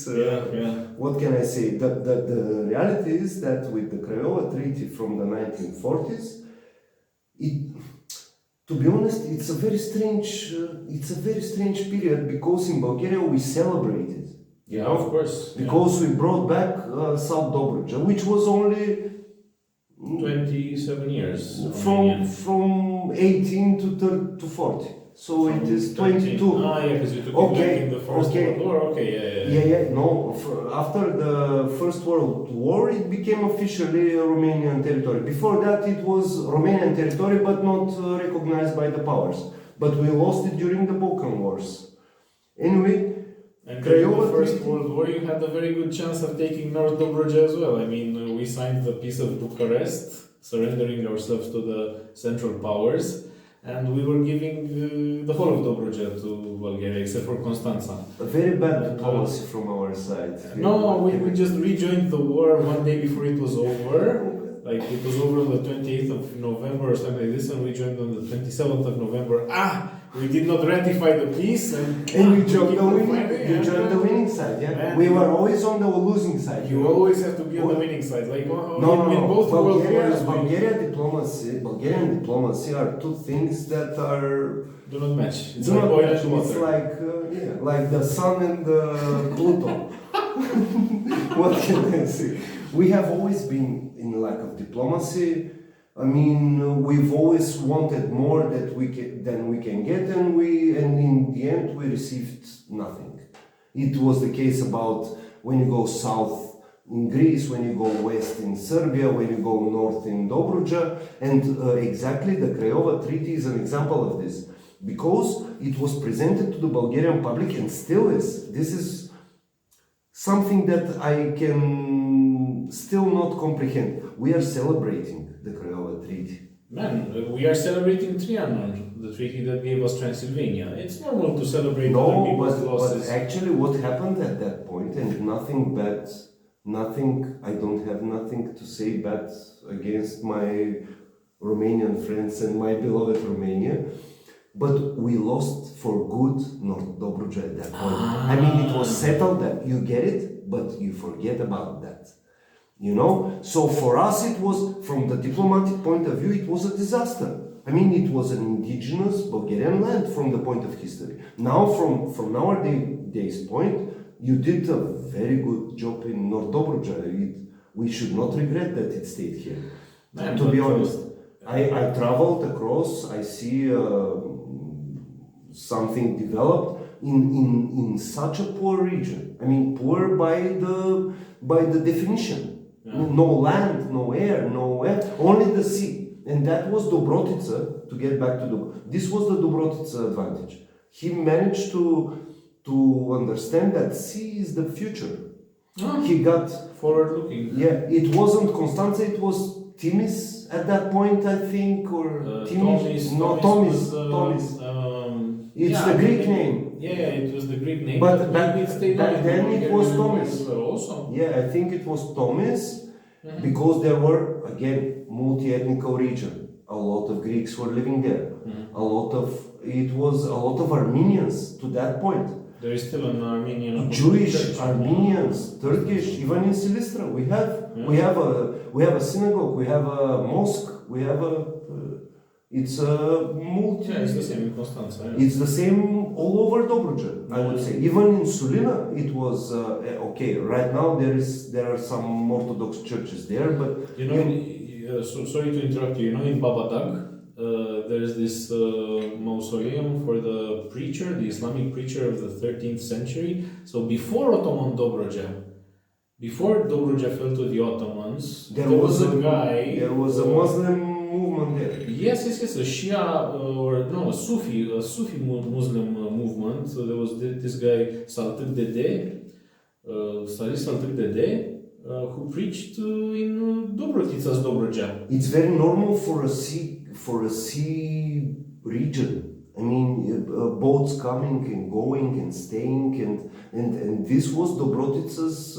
What can I say? The reality is that with the Craiova Treaty from the 1940s. To be honest, it's a very strange period, because in Bulgaria we celebrated. Of course. Because we brought back South Dobruja, which was only 27 years. From 18 to 40. So it is 22. Because you took it back in the First World War. No, after the First World War, it became officially a Romanian territory. Before that, it was Romanian territory, but not recognized by the powers. But we lost it during the Balkan Wars. Anyway, and during the First World War, you had a very good chance of taking North Dobruja as well. I mean, we signed the Peace of Bucharest, surrendering ourselves to the Central Powers. And we were giving the whole of Dobruja to Bulgaria, except for Constanța. A very bad policy from our side. We just rejoined the war one day before it was over. Like, it was over on the 28th of November or something like this, and we joined on the 27th of November. We did not ratify the peace, and you joined the winning side, we were always on the losing side. You always have to be on the winning side. Like, both Bulgarian diplomacy are two things that do not match. It's like oil and water. It's like the sun and the Pluto. What can I say? We have always been in lack of diplomacy. I mean, we've always wanted more than we can get, and in the end we received nothing. It was the case about when you go south in Greece, when you go west in Serbia, when you go north in Dobruja, and exactly the Craiova Treaty is an example of this, because it was presented to the Bulgarian public and still is. This is something that I can still not comprehend. We are celebrating the Craiova Treaty. We are celebrating Trianon, the treaty that gave us Transylvania. It's normal to celebrate other people's losses. But actually what happened at that point, and nothing bad nothing. I don't have nothing to say bad against my Romanian friends and my beloved Romania. But we lost for good North Dobruja at that point. I mean, it was settled that you get it, but you forget about that. You know? So for us, it was, from the diplomatic point of view, it was a disaster. I mean, it was an indigenous Bulgarian land from the point of history. Now, from nowadays point, you did a very good job in North Dobruja. We should not regret that it stayed here. To be honest, I traveled across. I see something developed in such a poor region. I mean, poor by the definition. Yeah. No land, no air, only the sea. And that was Dobrotica, to get back to this was the Dobrotica advantage. He managed to understand that sea is the future. Oh, he got forward-looking. Yeah, it wasn't Constanța, it was Timis at that point, I think, or Timis. Tomis. It's the Greek name. Yeah, it was the Greek name. But back then it was Tomis. Also. Yeah, I think it was Tomis, because there were, again, multi-ethnical region. A lot of Greeks were living there. It was a lot of Armenians to that point. There is still an Armenian Jewish, church. Armenians, Turkish, even in Silistra we have a synagogue, we have a mosque, we have it's a multi. Yeah, it's the same in Constanța. Yeah. It's the same all over Dobruja, I would say. Even in Sulina, it was okay. Right now there are some Orthodox churches there, but sorry to interrupt you. In Babadag, there's this mausoleum for the preacher, the Islamic preacher of the 13th century. So before Ottoman Dobruja, before Dobruja fell to the Ottomans, there was a guy. There was a Muslim movement there. Yes, a Shia a Sufi Muslim movement. So there was this guy Saltâk Dede, Saltâk Dede, who preached in Dobrotița's Dobruja. It's very normal for a sea region. I mean, boats coming and going and staying, and this was Dobrotița's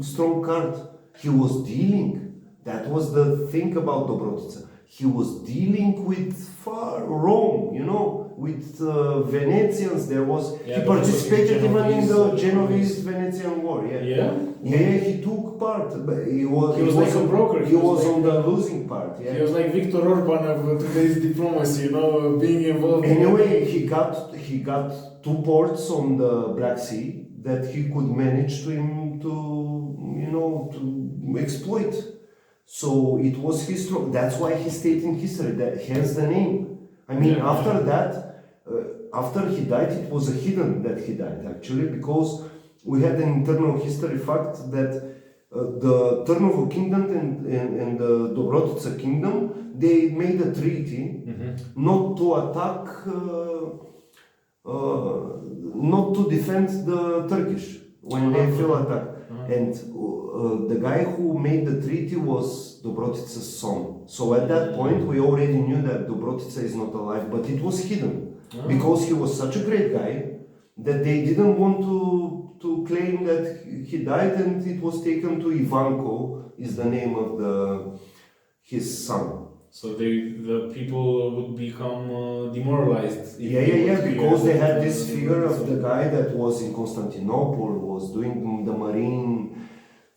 strong card. He was dealing. That was the thing about Dobrotica. He was dealing with far Rome, with Venetians. He participated even in the Genovese-Venetian War. Yeah, he took part. But he was like a broker. He was on the losing part. Yeah. He was like Viktor Orban of today's diplomacy, being involved. Anyway, he got 2 ports on the Black Sea that he could manage to exploit. So it was his strong. That's why he stayed in history. Hence the name. I mean, after that, after he died, it was a hidden that he died actually, because we had an internal history fact that the Târnovo kingdom and the Dobrotica kingdom, they made a treaty not to attack, not to defend the Turkish when they feel attacked. And the guy who made the treaty was Dobrotica's son. So at that point, we already knew that Dobrotica is not alive, but it was hidden because he was such a great guy that they didn't want to claim that he died, and it was taken to Ivanko, is the name of his son. So the people would become demoralized. Because they had this figure of the guy that was in Constantinople, was doing the marine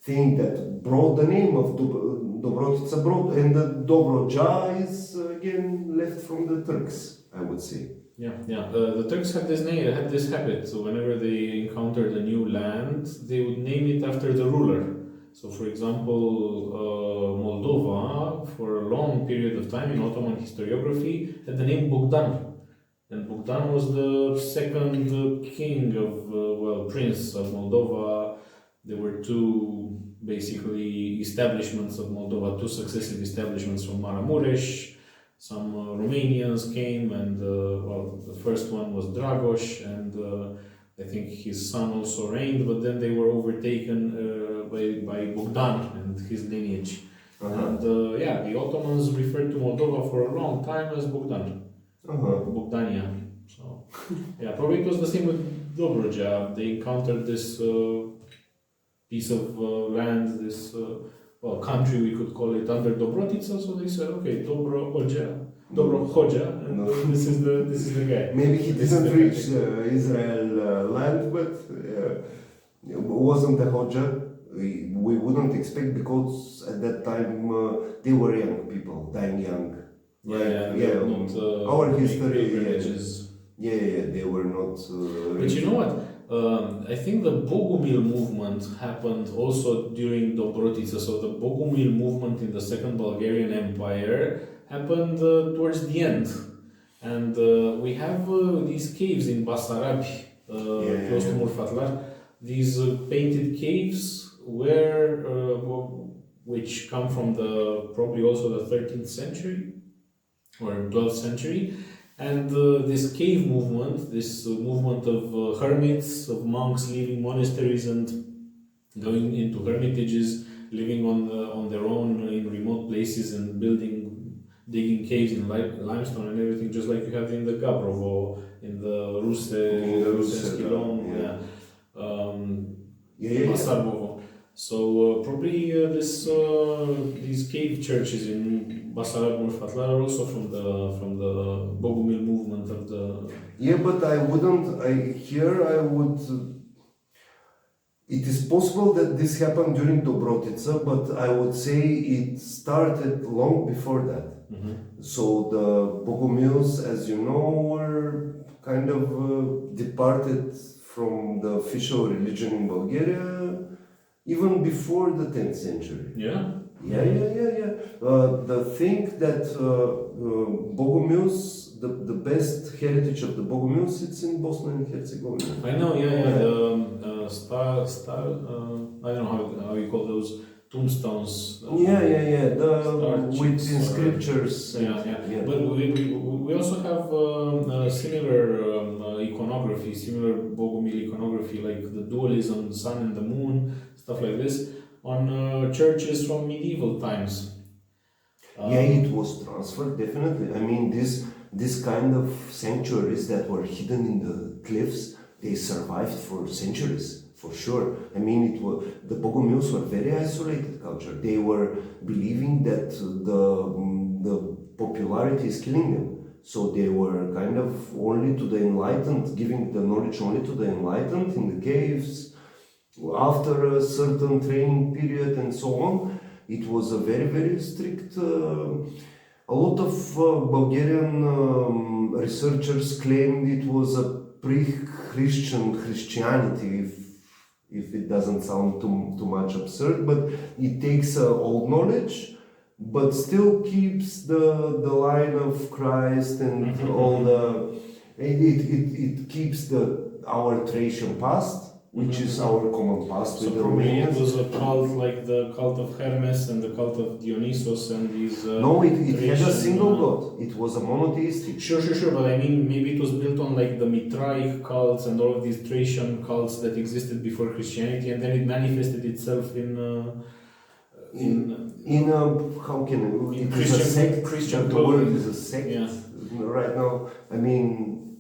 thing that brought the name of Dobrotica, and the Dobroja is again left from the Turks, I would say. The Turks had this habit. So whenever they encountered a new land, they would name it after the ruler. So, for example, Moldova, for a long period of time in Ottoman historiography, had the name Bogdan. And Bogdan was the second king prince of Moldova. There were 2 basically establishments of Moldova, 2 successive establishments from Maramureș. Some Romanians came, and the first one was Dragoș, and I think his son also reigned, but then they were overtaken by Bogdan and his lineage. And the Ottomans referred to Moldova for a long time as Bogdan. Bogdania. So, probably it was the same with Dobruja. They encountered this piece of land, this country, we could call it, under Dobrotica. So they said, okay, Dobro Hoja, and this is the guy. Maybe he This didn't is the reach guy. Israel land, but wasn't a Hoja. We wouldn't expect, because at that time they were young people, dying young. Yeah. Not, our history. pilgrimages. Yeah, they were not. But you know what? I think the Bogumil movement happened also during Dobrotica. So the Bogumil movement in the Second Bulgarian Empire happened towards the end. And we have these caves in Basarabi, close to Murfatlar. These painted caves which come from probably also the 13th century or 12th century. And this cave movement, this movement of hermits, of monks leaving monasteries and going into hermitages, living on their own in remote places and digging caves in limestone and everything, just like you have in the Gabrovo, in the Ruseski Lom, Basarbovo. So probably these cave churches in Basarab Murfatlar are also from the Bogumil movement of the. Yeah, but I wouldn't. It is possible that this happened during Dobrotica, but I would say it started long before that. Mm-hmm. So the Bogumils, as you know, were kind of departed from the official religion in Bulgaria even before the 10th century. Yeah. The thing that Bogumils, the best heritage of the Bogumils, it's in Bosnia and Herzegovina. I know, the star, I don't know how you call those tombstones. With inscriptures. But we also have similar iconography, similar Bogumil iconography, like the dualism, the sun and the moon, stuff like this, on churches from medieval times. It was transferred, definitely. I mean, this kind of sanctuaries that were hidden in the cliffs, they survived for centuries, for sure. I mean, the Bogumils were very isolated culture. They were believing that the popularity is killing them. So they were kind of only to the enlightened, giving the knowledge only to the enlightened in the caves, after a certain training period and so on. It was a very, very strict. A lot of Bulgarian researchers claimed it was a pre-Christian Christianity, if it doesn't sound too much absurd, but it takes old knowledge, but still keeps the line of Christ and all the. It keeps our Thracian past, which is our common past with the Romanians. It was a cult like the cult of Hermes and the cult of Dionysos and these. No, it had a single god. It was a monotheistic. Sure. But I mean, maybe it was built on like the Mitraic cults and all of these Thracian cults that existed before Christianity, and then it manifested itself in how can it Christian, is a sect. Christian the word is a sect. Right now, I mean,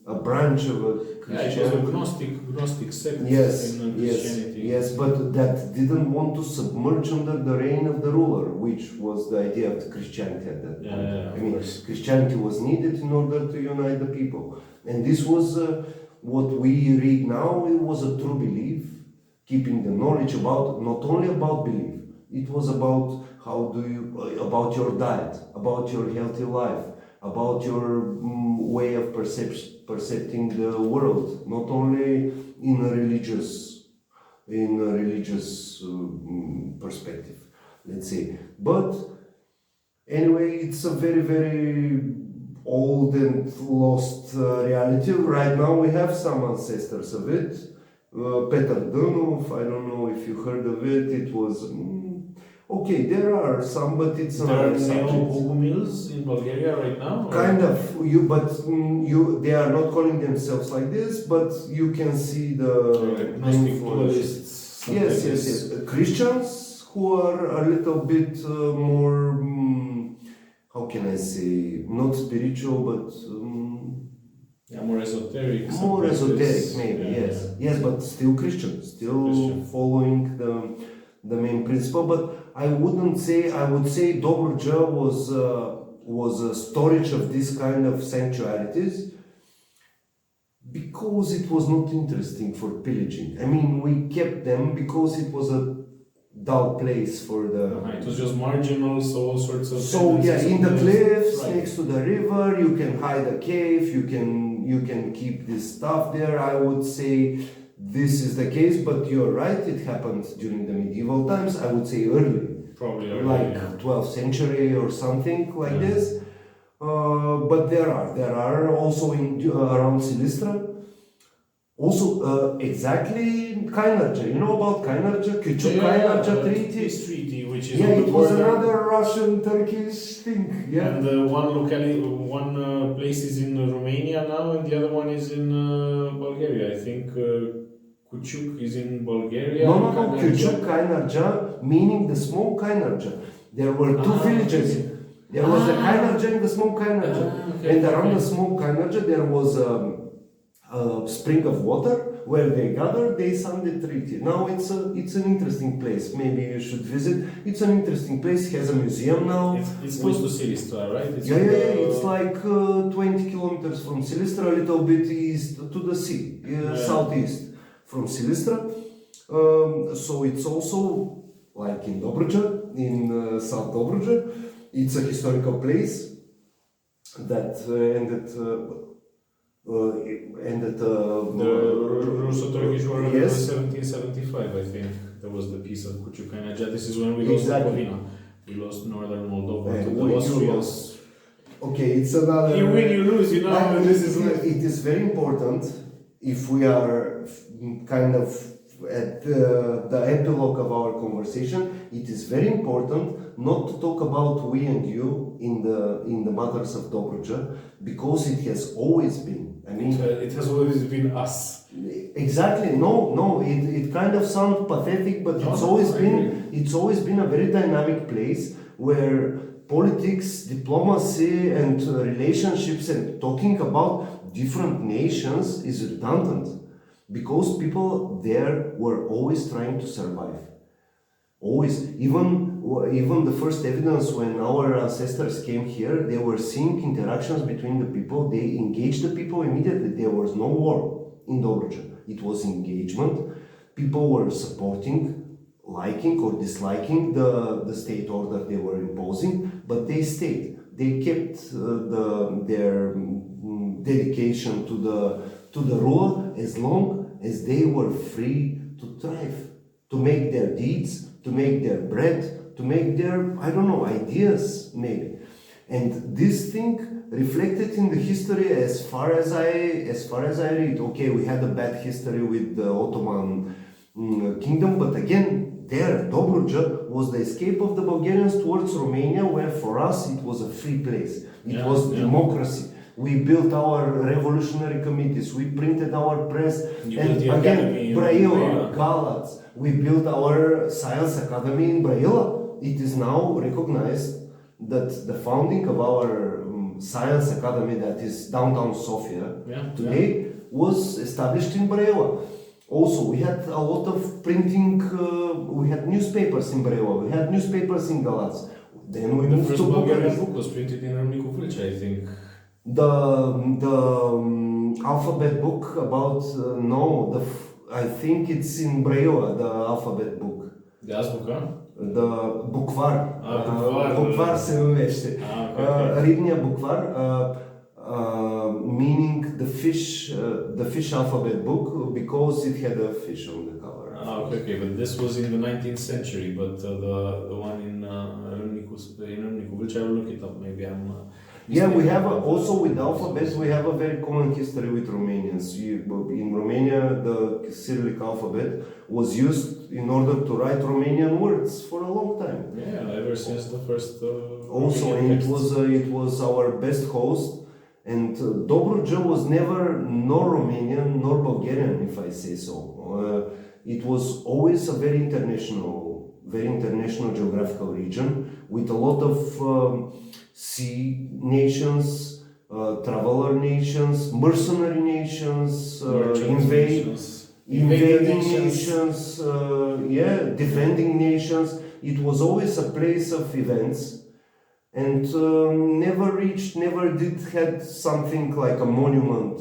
a branch of a Christianity. It was a Gnostic sect in Christianity. Yes, but that didn't want to submerge under the reign of the ruler, which was the idea of the Christianity at that point. I mean, Christianity was needed in order to unite the people. And this was what we read now. It was a true belief, keeping the knowledge about, not only about belief, it was about about your diet, about your healthy life, about your way of percepting the world, not only in a religious perspective, let's say. But anyway, it's a very, very old and lost reality. Right now we have some ancestors of it. Petar Zanov, I don't know if you heard of it. It was okay, there are some, but it's another subject. There are Bogumils in Bulgaria right now? Kind of, they are not calling themselves like this, but you can see the influence. Yes. Christians who are a little bit more, how can I say, not spiritual, but Yeah, more esoteric. More esoteric, maybe, yeah, yes. Yes, but still Christian, still Christian. following the main principle. But I wouldn't say, I would say Dobruja was a storage of this kind of sanctuarities because it was not interesting for pillaging. I mean, we kept them because it was a dull place for the... It was just marginal, so all sorts of... So yeah, in the cliffs, right. next to the river, you can hide a cave, you can keep this stuff there. I would say this is the case, but you're right, it happened during the medieval times. I would say early. Probably early, like 12th century or something like this. But there are also around Silistra. Also, exactly Kainarca. You know about Kainarca? Küçük Kainarca Treaty? This treaty, which is Yeah, on the it was border. another Russian-Turkish thing. Yeah. And one place is in Romania now, and the other one is in Bulgaria. I think Kuchuk is in Bulgaria. No. Küçük Kainarca, meaning the small Kainarca. There were two villages. There was the Kainarca and the small Kainarca. And around the small Kainarca there was a spring of water where they gathered, they signed the treaty. Now it's an interesting place. Maybe you should visit. It's an interesting place. It has a museum now. It's close to Silistra, right? It's like 20 kilometers from Silistra, a little bit east to the sea, southeast from Silistra. So it's also like in Dobruja, in South Dobruja. It's a historical place that ended. The Russo-Turkish War in yes. 1775, I think. There was the peace of Kuchuk Kainarca. This is when we lost Bukovina. We lost northern Moldova to the Austrians. Okay, it's another... You win, you lose, you know. It is very important if we are kind of at the epilogue of our conversation. It is very important not to talk about we and you in the matters of Dobruja, because it has always been. I mean, it has always been us. Exactly. No. It kind of sounds pathetic, but it's always been a very dynamic place where politics, diplomacy, and relationships and talking about different nations is redundant, because people there were always trying to survive. Always, even the first evidence when our ancestors came here, they were seeing interactions between the people. They engaged the people immediately. There was no war in Dobruja. It was engagement. People were supporting, liking or disliking the state order they were imposing, but they stayed. They kept their dedication to the rule as long as they were free to thrive, to make their deeds, to make their bread, to make their, I don't know, ideas maybe. And this thing reflected in the history as far as I read. Okay, we had a bad history with the Ottoman kingdom, but again, there, Dobruja was the escape of the Bulgarians towards Romania, where for us it was a free place. It was democracy. We built our revolutionary committees, we printed our press, and again, Braila, Galați. We built our science academy in Braila. It is now recognized that the founding of our science academy, that is downtown Sofia today, was established in Braila. Also, we had a lot of printing, we had newspapers in Braila, we had newspapers in Galați. Then we moved to Bucharest. The first Bulgarian book was printed in Râmnicu Vâlcea, I think. The alphabet book about, I think it's in Braila, the alphabet book. The Azbuca? The Bucvar. Bucvar se numește. Râmnia Bucvar, meaning the fish alphabet book, because it had a fish on the cover. Okay, but this was in the 19th century, but the one in Râmnicu Vâlcea, I will look it up, maybe I'm... we have also with alphabets, we have a very common history with Romanians. In Romania, the Cyrillic alphabet was used in order to write Romanian words for a long time. Yeah, ever since the first. Also, and it was our best host. And Dobruja was never nor Romanian nor Bulgarian, if I say so. It was always a very international geographical region with a lot of sea nations, traveler nations, mercenary nations, invading nations, defending nations. It was always a place of events, and never did had something like a monument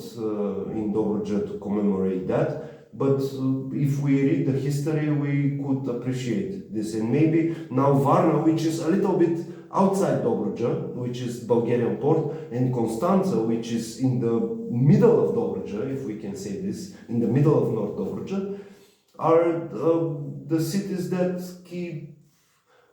in Dobruja to commemorate that. But if we read the history, we could appreciate this. And maybe now Varna, which is a little bit outside Dobruja, which is Bulgarian port, and Constanța, which is in the middle of Dobruja, if we can say this, in the middle of North Dobruja, are the cities that keep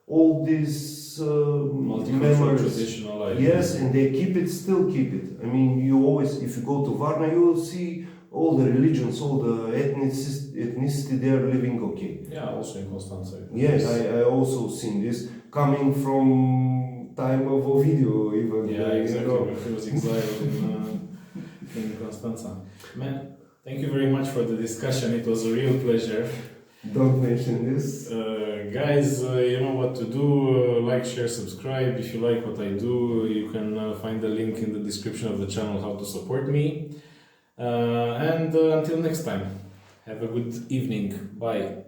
all these memories. Traditional life. Yes, and they still keep it. I mean, you always, if you go to Varna, you will see all the religions, all the ethnicity there living okay. Yeah, also in Constanța. Yes, I also seen this coming from time of Ovidiu even. Yeah, exactly. When he was exiled in Constanța. Man, thank you very much for the discussion. It was a real pleasure. Don't mention this. Guys, you know what to do. Like, share, subscribe. If you like what I do, you can find the link in the description of the channel how to support me. And until next time, have a good evening. Bye.